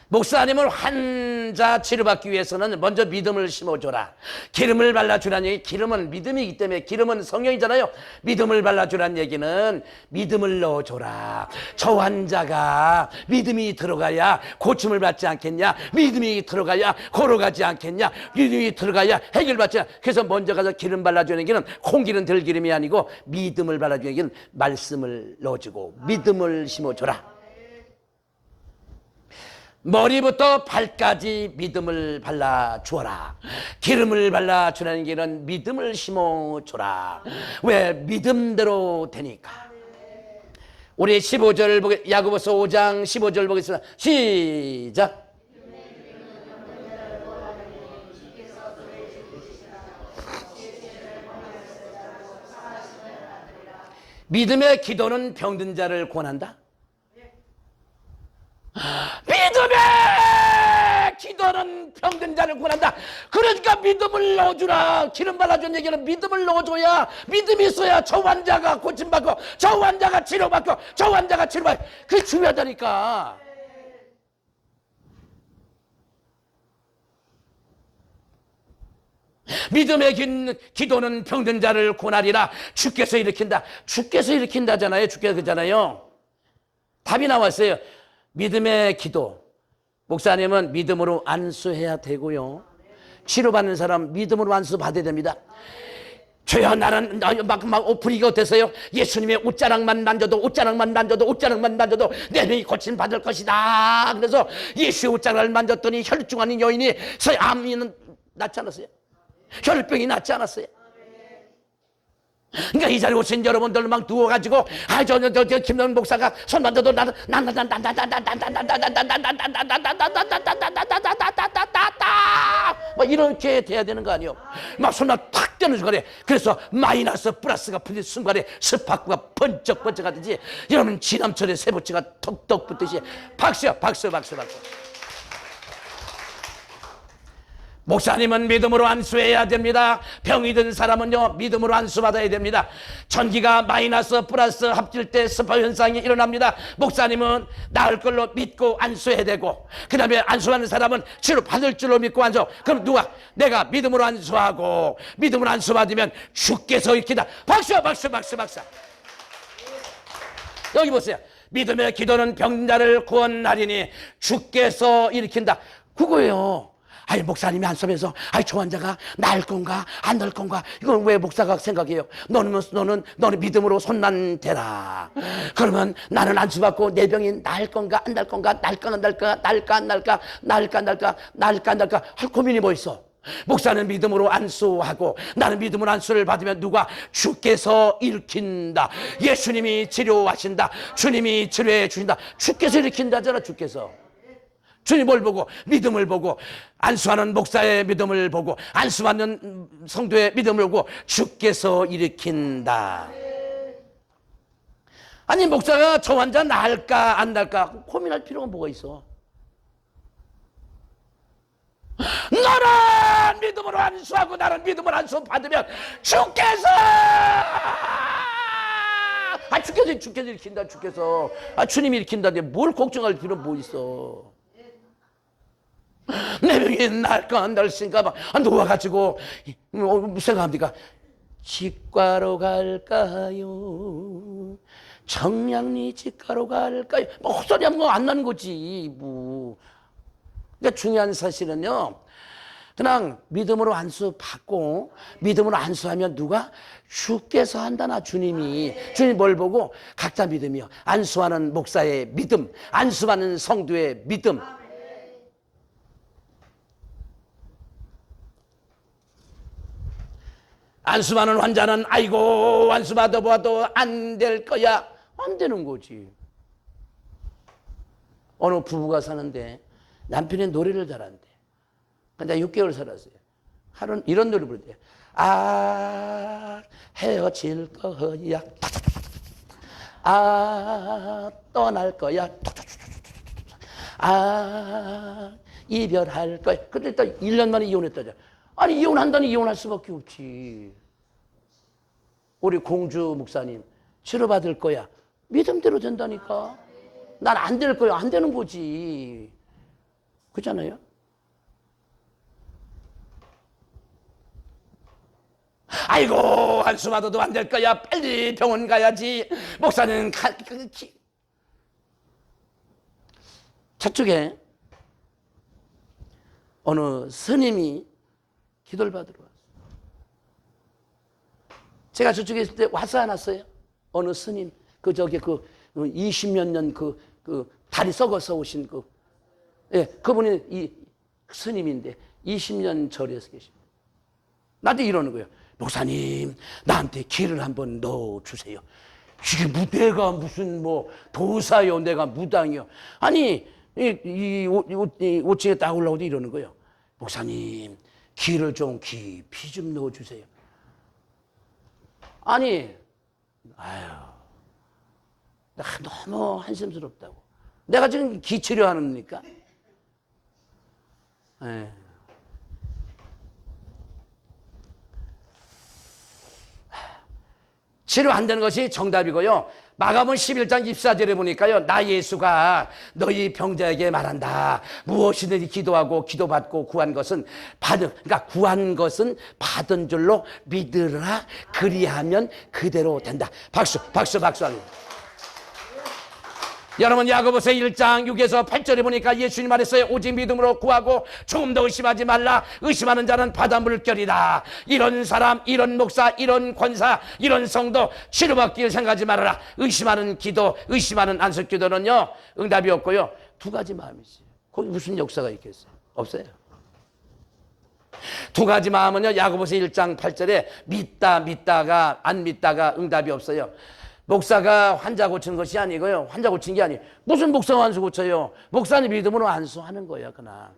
목사님을 환자 치료받기 위해서는 먼저 믿음을 심어줘라. 기름을 발라주라는 얘기, 기름은 믿음이기 때문에, 기름은 성령이잖아요. 믿음을 발라주라는 얘기는 믿음을 넣어줘라. 저 환자가 믿음이 들어가야 고침을 받지 않겠냐, 믿음이 들어가야 걸어가지 않겠냐, 믿음이 들어가야 해결받지 않겠냐. 그래서 먼저 가서 기름 발라주는 얘기는 콩기름 들기름이 아니고 믿음을 발라주는 얘기는 말씀을 넣어주고 믿음을 심어줘라. 머리부터 발까지 믿음을 발라주어라. 기름을 발라주라는 길은 믿음을 심어줘라. 왜? 믿음대로 되니까. 우리 15절 야고보서 5장 15절 보겠습니다. 시작. 믿음의 기도는 병든 자를 구원한다. 믿음의 기도는 병든 자를 구원한다. 그러니까 믿음을 넣어주라. 기름 발라준 얘기는 믿음을 넣어줘야, 믿음이 있어야 저 환자가 고침받고, 저 환자가 치료받고, 저 환자가 치료받고. 그게 중요하다니까. 믿음의 기도는 병든 자를 구원하리라. 주께서 일으킨다. 주께서 일으킨다잖아요. 주께서 그잖아요. 답이 나왔어요. 믿음의 기도. 목사님은 믿음으로 안수해야 되고요. 치료받는 사람 믿음으로 안수받아야 됩니다. 저야 나는 막 오프리가 어땠어요? 예수님의 옷자락만 만져도 내 병이 고침 받을 것이다. 그래서 예수의 옷자락을 만졌더니 혈중한 여인이 암이 낫지 않았어요? 혈병이 낫지 않았어요? 그러니까 이 자리에 오신 여러분들 막 누워가지고 저 김동현 목사가 손 만져도 나는 막 이렇게 돼야 되는 거 아니에요? 막 손만 탁 뜨는 순간에, 그래서 마이너스 플러스가 풀린 순간에 스파크가 번쩍번쩍 하듯이 여러분 지남철에 세보치가 톡톡 붙듯이 박수 박수 박수 박수. 목사님은 믿음으로 안수해야 됩니다. 병이 든 사람은요 믿음으로 안수받아야 됩니다. 전기가 마이너스 플러스 합칠 때 스파 현상이 일어납니다. 목사님은 나을 걸로 믿고 안수해야 되고, 그 다음에 안수하는 사람은 치료 받을 줄로 믿고 안수. 그럼 누가? 내가 믿음으로 안수하고 믿음으로 안수받으면 주께서 일으킨다. 박수 박수 박수 박수. 여기 보세요. 믿음의 기도는 병자를 구원하리니 주께서 일으킨다. 그거예요. 아니 목사님이 안수하면서 아니 저 환자가 나을 건가 안 나을 건가, 이건 왜 목사가 생각해요? 너는 믿음으로 손만 대라. 그러면 나는 안수받고 내 병이 나을 건가 안 나을 건가, 나을까 안 나을까, 나을까 안 나을까, 나을까 안 나을까, 나을까 안 나을까 할 고민이 뭐 있어? 목사는 믿음으로 안수하고 나는 믿음으로 안수를 받으면 누가? 주께서 일으킨다. 예수님이 치료하신다. 주님이 치료해 주신다. 주께서 일으킨다잖아. 주께서. 주님 뭘 보고? 믿음을 보고, 안수하는 목사의 믿음을 보고, 안수하는 성도의 믿음을 보고 주께서 일으킨다. 아니 목사가 저 환자 나을까 안 나을까 고민할 필요가 뭐가 있어? 너는 믿음으로 안수하고 나는 믿음으로 안수 받으면 주께서 주께서 일으킨다. 주께서 주님이 일으킨다는데 뭘 걱정할 필요는 뭐 있어? 내 병이 날까 안 날까 봐 누워가지고 생각합니까? 치과로 갈까요? 청량리 치과로 갈까요? 뭐 헛소리 하면 안 나는 거지 뭐. 그러니까 중요한 사실은요, 그냥 믿음으로 안수 받고 믿음으로 안수하면 누가? 주께서 한다나. 주님이. 주님 뭘 보고? 각자 믿음이요. 안수하는 목사의 믿음, 안수하는 성도의 믿음. 안수받는 환자는 아이고 안수 받아봐도 안 될 거야. 안 되는 거지. 어느 부부가 사는데 남편이 노래를 잘한대. 근데 6개월 살았어요. 하루는 이런 노래 부르대. 헤어질 거야. 떠날 거야. 이별할 거야. 근데 딱 1년 만에 이혼했다죠. 아니 이혼한다니 이혼할 수밖에 없지. 우리 공주 목사님 치료받을 거야. 믿음대로 된다니까. 난 안 될 거야. 안 되는 거지. 그렇잖아요. 아이고 안수 받아도 안 될 거야. 빨리 병원 가야지. 목사는 저쪽에 어느 스님이 기도를 받으러 왔어요. 제가 저쪽에 있을 때 와서 안 왔어요. 어느 스님, 20몇 년 다리 썩어서 오신 그분이 이 스님인데 20년 절에서 계십니다. 나한테 이러는 거예요. 목사님, 나한테 길을 한번 넣어주세요. 이게 내가 무슨 도사요, 내가 무당이요. 아니, 이 5층에 딱 올라오도 이러는 거예요. 목사님, 길을 좀 깊이 좀 넣어주세요. 아니, 너무 한심스럽다고. 내가 지금 기치료하는니까. 치료 안 되는 것이 정답이고요. 마가복음 11장 24절에 보니까요, 나 예수가 너희 병자에게 말한다. 무엇이든지 기도하고 기도받고 구한 것은 그러니까 구한 것은 받은 줄로 믿으라. 그리하면 그대로 된다. 박수, 박수, 박수. 여러분 야고보서 1장 6에서 8절에 보니까 예수님 말했어요. 오직 믿음으로 구하고 조금 더 의심하지 말라. 의심하는 자는 바닷물결이다. 이런 사람, 이런 목사, 이런 권사, 이런 성도 치료받기를 생각하지 말아라. 의심하는 기도, 의심하는 안수 기도는요 응답이 없고요. 두 가지 마음이 있어요. 거기 무슨 역사가 있겠어요? 없어요. 두 가지 마음은요 야고보서 1장 8절에 믿다가 안 믿다가 응답이 없어요. 목사가 환자 고치는 것이 아니고요. 환자 고친 게 아니에요. 무슨 목사가 안수 고쳐요? 목사는 믿음으로 안수하는 거예요. 그냥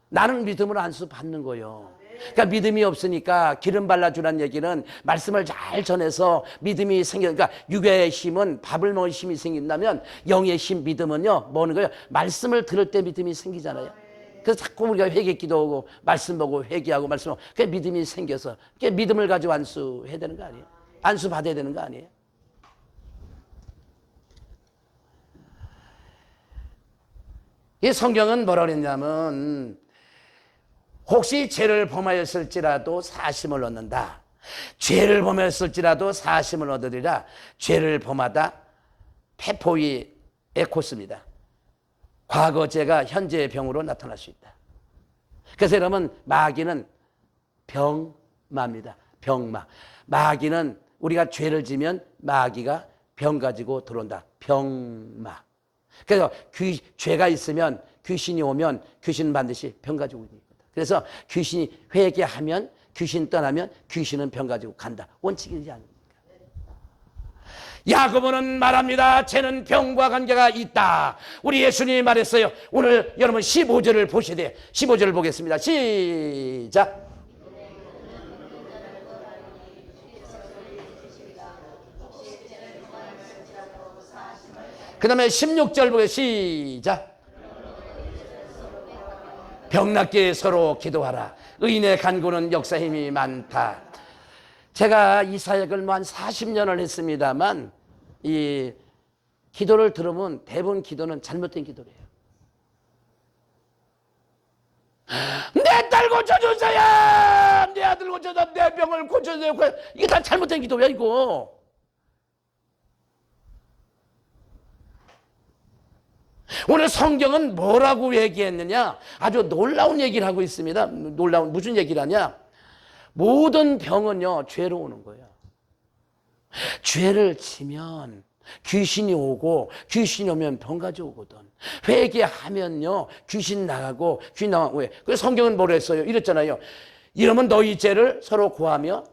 나는 믿음으로 안수 받는 거예요. 그러니까 믿음이 없으니까 기름 발라주라는 얘기는 말씀을 잘 전해서 믿음이 그러니까 육의 힘은 밥을 먹을 힘이 생긴다면 영의 힘 믿음은요 뭐는 거예요? 말씀을 들을 때 믿음이 생기잖아요. 그래서 자꾸 우리가 회개 기도하고 말씀 보고 회개하고 말씀하고 그 믿음이 생겨서 그 믿음을 가지고 안수해야 되는 거 아니에요? 안수 받아야 되는 거 아니에요? 이 성경은 뭐라 그랬냐면 혹시 죄를 범하였을지라도 사심을 얻는다. 죄를 범하였을지라도 사심을 얻으리라. 죄를 범하다 페포이 에코스입니다. 과거죄가 현재의 병으로 나타날 수 있다. 그래서 여러분 마귀는 병마입니다. 병마. 마귀는 우리가 죄를 지면 마귀가 병 가지고 들어온다. 병마. 그래서 죄가 있으면 귀신이 오면 귀신은 반드시 병 가지고 오니까. 그래서 귀신이 회개하면 귀신 떠나면 귀신은 병 가지고 간다. 원칙이지 않습니까? 야고보는 말합니다. 죄는 병과 관계가 있다. 우리 예수님이 말했어요. 오늘 여러분 15절을 보셔야 돼요. 15절을 보겠습니다. 시작. 그 다음에 16절 보겠습니다. 시작. 병낫게 서로 기도하라. 의인의 간구는 역사 힘이 많다. 제가 이 사역을 한 40년을 했습니다만 이 기도를 들으면 대부분 기도는 잘못된 기도래요. 내 딸 고쳐주세요. 내 아들 고쳐주세요. 내 병을 고쳐주세요. 이게 다 잘못된 기도야 이거. 오늘 성경은 뭐라고 얘기했느냐? 아주 놀라운 얘기를 하고 있습니다. 놀라운 무슨 얘기를 하냐? 모든 병은요 죄로 오는 거예요. 죄를 지면 귀신이 오고 귀신이 오면 병 가져오거든. 회개하면요 귀신 나가고 귀신 나가고. 왜? 그래서 성경은 뭐라 했어요? 이랬잖아요. 이러면 너희 죄를 서로 고하며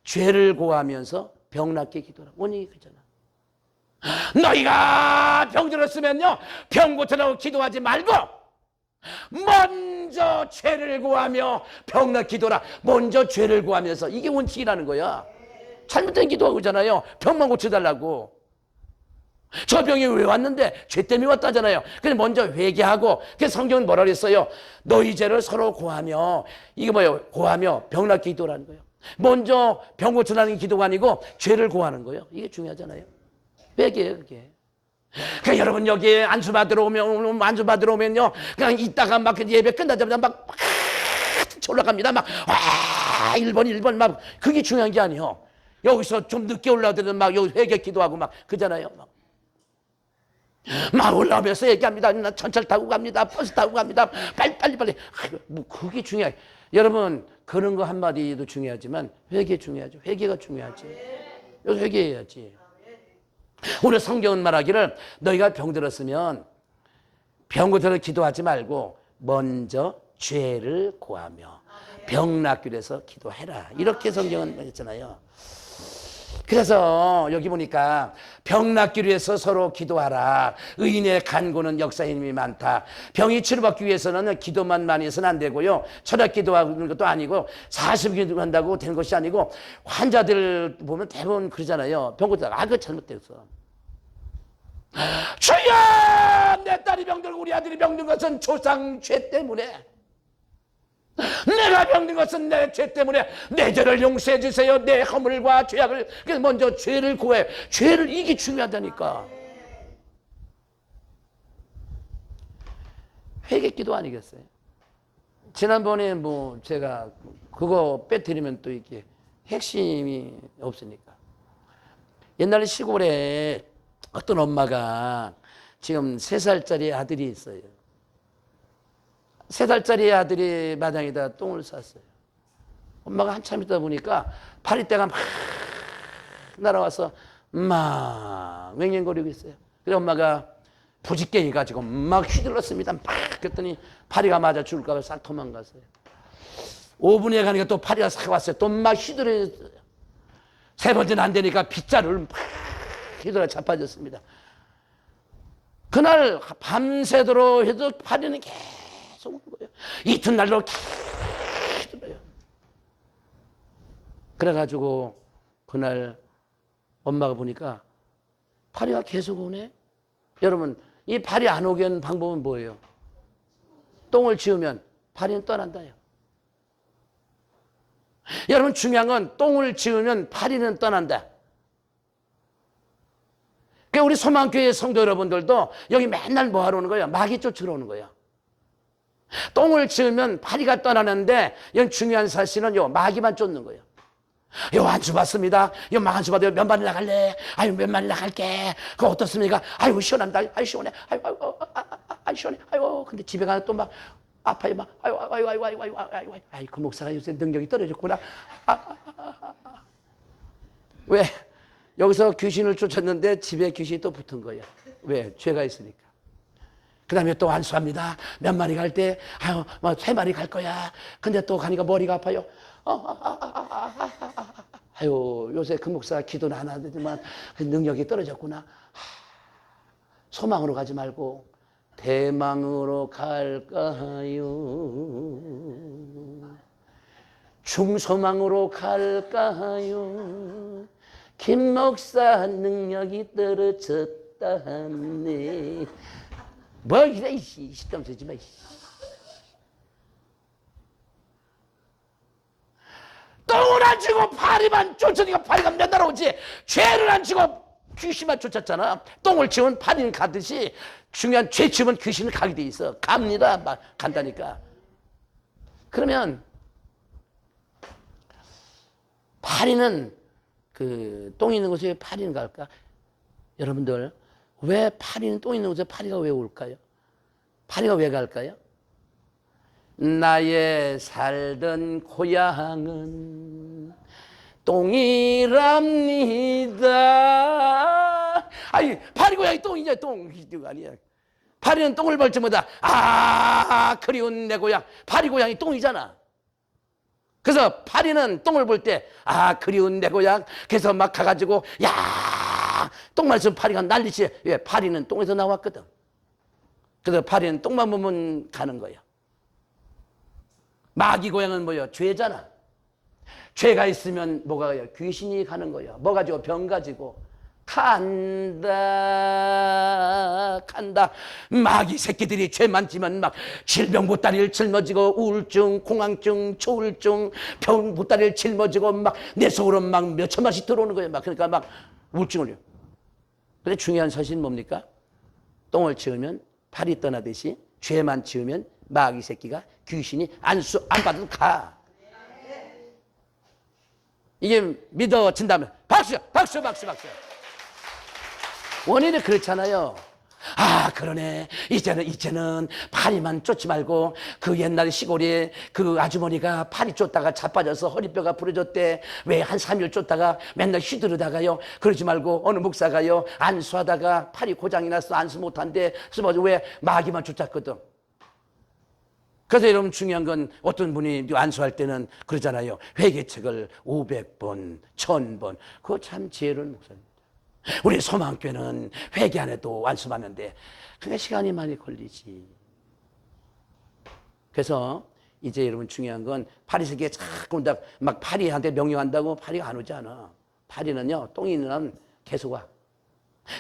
죄를 고하면서 병 낫게 기도하라. 원인이 그잖아. 너희가 병들었으면요 병 고쳐라고 기도하지 말고 먼저 죄를 구하며 병 낫게 기도라. 먼저 죄를 구하면서. 이게 원칙이라는 거야. 잘못된 기도하고 있잖아요. 병만 고쳐달라고. 저 병이 왜 왔는데 죄 때문에 왔다잖아요. 그래서 먼저 회개하고. 그래서 성경은 뭐라 그랬어요? 너희 죄를 서로 고하며. 이게 뭐예요? 고하며 병 낫게 기도라는 거예요. 먼저 병 고쳐달라는 기도가 아니고 죄를 고하는 거예요. 이게 중요하잖아요. 회개예요 그게. 그러니까 여러분 여기에 안수 받으러 오면요 그냥 있다가 막 예배 끝나자마자 막 올라갑니다. 막 1번 막. 그게 중요한 게 아니에요. 여기서 좀 늦게 올라오더라도 막 여기 회개 기도하고 막 그잖아요. 막 올라오면서 얘기합니다. 나 전철 타고 갑니다. 버스 타고 갑니다. 빨리. 뭐 그게 중요해. 여러분 그런 거 한마디도 중요하지만 회개 중요하죠. 회개가 중요하지. 여기서 회개해야지. 오늘 성경은 말하기를 너희가 병들었으면 병 고쳐서 기도하지 말고 먼저 죄를 고하며 병 낫기 위해서 기도해라. 이렇게 성경은 말했잖아요. 그래서 여기 보니까 병 낫기 위해서 서로 기도하라. 의인의 간구는 역사의 힘이 많다. 병이 치료받기 위해서는 기도만 많이 해서는 안 되고요. 철학 기도하는 것도 아니고 40 기도한다고 되는 것이 아니고 환자들 보면 대부분 그러잖아요. 병 고치다가 그거 잘못됐어. 주여 내 딸이 병들고 우리 아들이 병든 것은 조상 죄 때문에. 내가 병든 것은 내 죄 때문에. 내 죄를 용서해 주세요. 내 허물과 죄악을. 그래서 먼저 죄를 구해. 죄를. 이게 중요하다니까. 회개기도 아니겠어요? 지난번에 뭐 제가 그거 빼뜨리면 또 이게 핵심이 없으니까. 옛날에 시골에 어떤 엄마가 지금 3살짜리 아들이 있어요. 3살짜리 아들이 마당에다 똥을 쌌어요. 엄마가 한참 있다 보니까 파리떼가 막 날아와서 막 맹맹거리고 있어요. 그래서 엄마가 부직갱이 가지고 막 휘둘렀습니다. 막 그랬더니 파리가 맞아 죽을까 봐 싹 도망갔어요. 5분에 가니까 또 파리가 싹 왔어요. 또 막 휘둘러요. 3번째는 안 되니까 빗자루를 막 휘둘러 자빠졌습니다. 그날 밤새도록 해도 파리는 계속 오는 거예요. 이튿날로 계속 휘둘러요. 그래가지고 그날 엄마가 보니까 파리가 계속 오네. 여러분 이 파리 안 오게 하는 방법은 뭐예요? 똥을 치우면 파리는 떠난다요. 여러분 중요한 건 똥을 치우면 파리는 떠난다. 그러니까 우리 소망교회 성도 여러분들도 여기 맨날 뭐 하러 오는 거예요? 마귀 쫓으러 오는 거예요. 똥을 치우면 파리가 떠나는데 이건 중요한 사실은 요 마귀만 쫓는 거예요. 요 안수 받습니다. 요 안수 받아요. 몇 마리 나갈래? 아유 몇 마리 나갈게. 그거 어떻습니까? 아유 시원합니다. 아유 시원해. 아유 아유 시원해. 아유 근데 집에 가면 또 막 아파요. 막 아유 그 목사가 요새 능력이 떨어졌구나. 왜? 여기서 귀신을 쫓았는데 집에 귀신이 또 붙은 거예요. 왜? 죄가 있으니까. 그 다음에 또 안수합니다. 몇 마리 갈 때, 아유, 뭐, 3마리 갈 거야. 근데 또 가니까 머리가 아파요. 아유, 요새 그 목사가 기도는 안 하지만 능력이 떨어졌구나. 소망으로 가지 말고 대망으로 갈까요? 중소망으로 갈까요? 김 목사 능력이 떨어졌다네. 뭐 이래 시점 쓰지 마. 똥을 안 치고 파리만 쫓으니까 파리가 맨날 오지. 죄를 안 치고 귀신만 쫓았잖아. 똥을 치우면 파리는 가듯이 중요한 죄 치우면 귀신은 가게 돼 있어. 갑니다. 막 간다니까. 그러면 파리는 그 똥 있는 곳에 파리는 갈까? 여러분들 왜 파리는 똥 있는 곳에 파리가 왜 올까요? 파리가 왜 갈까요? 나의 살던 고향은 똥이랍니다. 아니 파리 고향이 똥이냐? 똥이 아니야. 파리는 똥을 볼 때마다 아 그리운 내 고향. 파리 고향이 똥이잖아. 그래서 파리는 똥을 볼 때 아 그리운 내 고향. 그래서 막 가가지고 야 똥만 있으면 파리가 난리지. 왜? 파리는 똥에서 나왔거든. 그래서 파리는 똥만 보면 가는 거야. 마귀 고향은 뭐예요? 죄잖아. 죄가 있으면 뭐가 가요? 귀신이 가는 거야. 뭐 가지고? 병 가지고 간다. 마귀 새끼들이 죄 많지만 막 질병 보따리를 짊어지고 우울증, 공황증, 조울증, 병 보따리를 짊어지고 막 내 속으로 막 몇 천만씩 들어오는 거예요. 막 그러니까 막 우울증을. 근데 중요한 사실은 뭡니까? 똥을 치우면 파리 떠나듯이 죄만 치우면 마귀 새끼가 귀신이 안수 안 받아도 가. 이게 믿어진다면 박수. 원인이 그렇잖아요. 아 그러네. 이제는 파리만 쫓지 말고 그 옛날 시골에 그 아주머니가 파리 쫓다가 자빠져서 허리뼈가 부러졌대. 왜 한 3일 쫓다가 맨날 휘두르다가요. 그러지 말고 어느 목사가요 안수하다가 팔이 고장이 났어. 안수 못한대. 그래서 왜 마귀만 쫓았거든. 그래서 여러분 중요한 건 어떤 분이 안수할 때는 그러잖아요. 회개책을 500번, 1000번. 그거 참 지혜로운 목사입니다. 우리 소망교회는 회개 안 해도 안수 받는데 그게 시간이 많이 걸리지. 그래서 이제 여러분 중요한 건 파리새끼가 자꾸 온다. 막 파리한테 명령한다고 파리가 안 오지 않아. 파리는요 똥이 있는 한은 계속 와.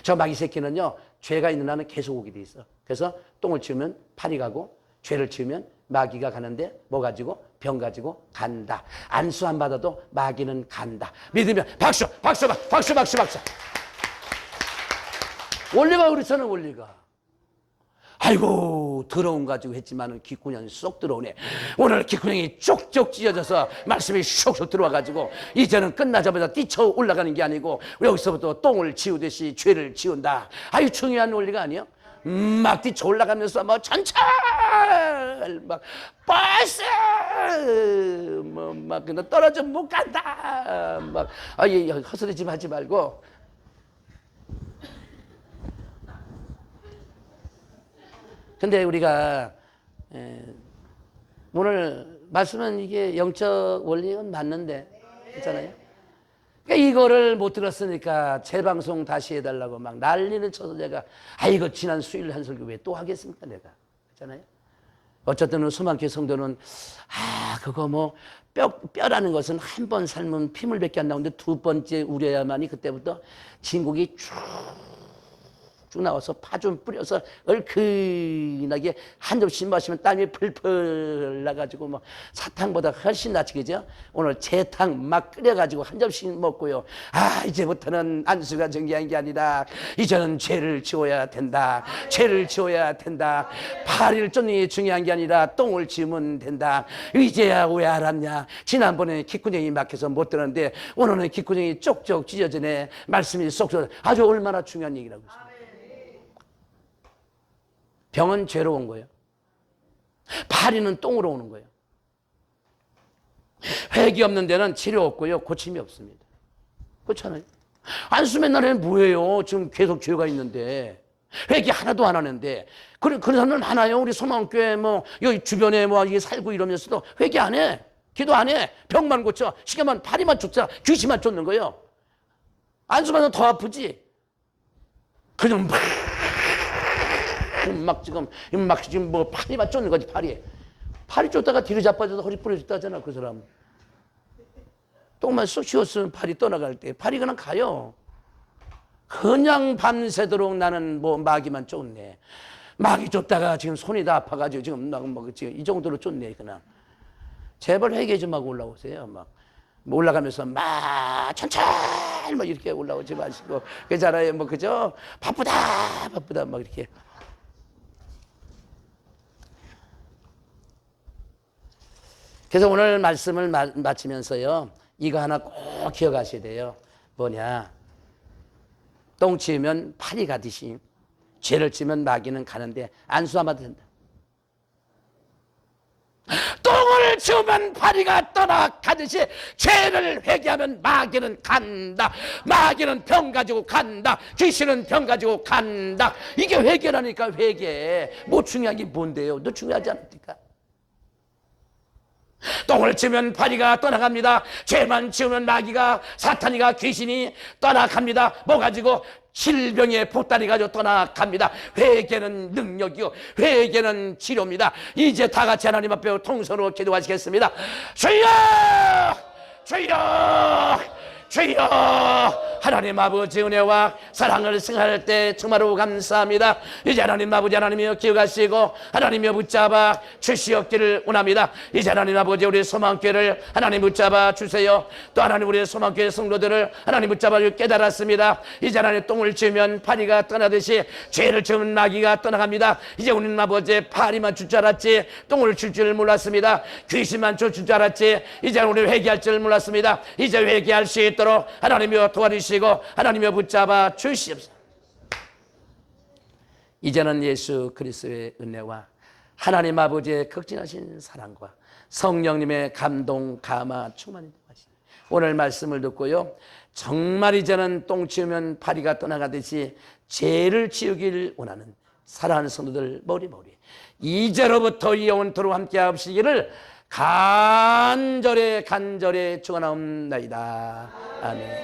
저 마귀 새끼는요 죄가 있는 한은 계속 오게 돼 있어. 그래서 똥을 치우면 파리 가고 죄를 치우면 마귀가 가는데 뭐 가지고? 병 가지고 간다. 안수 안 받아도 마귀는 간다. 믿으면 박수. 원리가 그렇잖아. 원리가. 아이고 더러운 가지고 했지만은 귓구녕이 쏙 들어오네. 오늘 귓구녕이 쪽쪽 찢어져서 말씀이 쏙쏙 들어와가지고 이제는 끝나자마자 뛰쳐 올라가는 게 아니고 여기서부터 똥을 치우듯이 죄를 치운다. 아유 중요한 원리가 아니야. 막 뛰쳐 올라가면서 뭐 전철 막 버스 뭐막 그냥 떨어져 못 간다. 막 헛소리 좀 하지 말고. 근데 우리가 오늘 말씀은 이게 영적 원리는 맞는데 있잖아요. 그러니까 이거를 못 들었으니까 재방송 다시 해달라고 막 난리를 쳐서 제가 이거 지난 수요일 한 설교 왜 또 하겠습니까 내가. 그렇잖아요. 어쨌든 소망교회 성도는 그거 뭐 뼈라는 것은 한 번 삶은 피물밖에 안 나오는데 두 번째 우려야만이 그때부터 진국이 쭉 쭉쭉 나와서 파 좀 뿌려서 얼큰하게 한 접시 마시면 땀이 풀풀 나가지고 뭐 사탕보다 훨씬 낫지, 그죠? 오늘 재탕 막 끓여가지고 한 접시 먹고요. 이제부터는 안수가 중요한 게 아니라 이제는 죄를 지워야 된다. 죄를 지워야 된다. 파리를 쫓는 게 중요한 게 아니라 똥을 지우면 된다. 이제야 왜 알았냐? 지난번에 귓구녕이 막혀서 못 들었는데 오늘은 귓구녕이 쪽쪽 찢어지네. 말씀이 쏙쏙. 아주 얼마나 중요한 얘기라고 있습니다. 병은 죄로 온 거예요. 파리는 똥으로 오는 거예요. 회개 없는 데는 치료 없고요, 고침이 없습니다. 그렇잖아요. 안수 맨날 에 뭐예요? 지금 계속 죄가 있는데 회개 하나도 안 하는데 그런 사람은 많아요. 우리 소망교회 뭐 여기 주변에 뭐 이게 살고 이러면서도 회개 안 해, 기도 안 해, 병만 고쳐, 시계만 파리만 쫓아, 귀신만 쫓는 거예요. 안수만 더 아프지. 그냥 막 지금 뭐 파리만 쫓는 거지. 파리 쫓다가 뒤로 자빠져서 허리 부러졌다잖아, 그 사람. 똥만 쏙 쉬었으면 파리 떠나갈 때 파리 그냥 가요. 그냥 밤새도록 나는 뭐 마귀만 쫓네. 마귀 쫓다가 지금 손이 다 아파가지고 지금 이 정도로 쫓네. 그냥 제발 회개 좀 하고 올라오세요. 막 올라가면서 막 천천히 막 이렇게 올라오지 마시고, 그잖아요. 뭐 그죠? 바쁘다 막 이렇게. 그래서 오늘 말씀을 마치면서요, 이거 하나 꼭 기억하셔야 돼요. 뭐냐? 똥 치우면 파리 가듯이 죄를 지면 마귀는 가는데 안수하면 된다. 똥을 치우면 파리가 떠나가듯이 죄를 회개하면 마귀는 간다. 마귀는 병 가지고 간다. 귀신은 병 가지고 간다. 이게 회개라니까. 회개. 뭐 중요한 게 뭔데요? 너 중요하지 않습니까? 똥을 치우면 파리가 떠나갑니다. 죄만 치우면 마귀가, 사탄이가, 귀신이 떠나갑니다. 뭐 가지고? 질병의 보따리 가지고 떠나갑니다. 회개는 능력이요, 회개는 치료입니다. 이제 다 같이 하나님 앞에 통성으로 기도하시겠습니다. 주여! 주여! 주여! 하나님 아버지 은혜와 사랑을 승할 때 정말로 감사합니다. 이제 하나님 아버지, 하나님이여 기억하시고 하나님이여 붙잡아 주시옵기를 원합니다. 이제 하나님 아버지, 우리 소망교회를 하나님 붙잡아 주세요. 또 하나님 우리 소망교회 성도들을 하나님 붙잡아 깨달았습니다. 이제 하나님 똥을 치우면 파리가 떠나듯이 죄를 지으면 마귀가 떠나갑니다. 이제 우리는 아버지 파리만 줄 줄 알았지 똥을 줄 줄 몰랐습니다. 귀신만 줄 줄 알았지 이제 우리 회개할 줄 몰랐습니다. 이제 회개할 수 있도록 하나님이여 도와주시고 하나님이여 붙잡아 주시옵소서. 이제는 예수 그리스도의 은혜와 하나님 아버지의 극진하신 사랑과 성령님의 감동 감화 충만히 하시니 오늘 말씀을 듣고요, 정말 이제는 똥 치우면 파리가 떠나가듯이 죄를 지우길 원하는 사랑하는 성도들 머리머리 이제로부터 영원토록 함께 하시기를 간절히 축원하옵나이다. 아멘.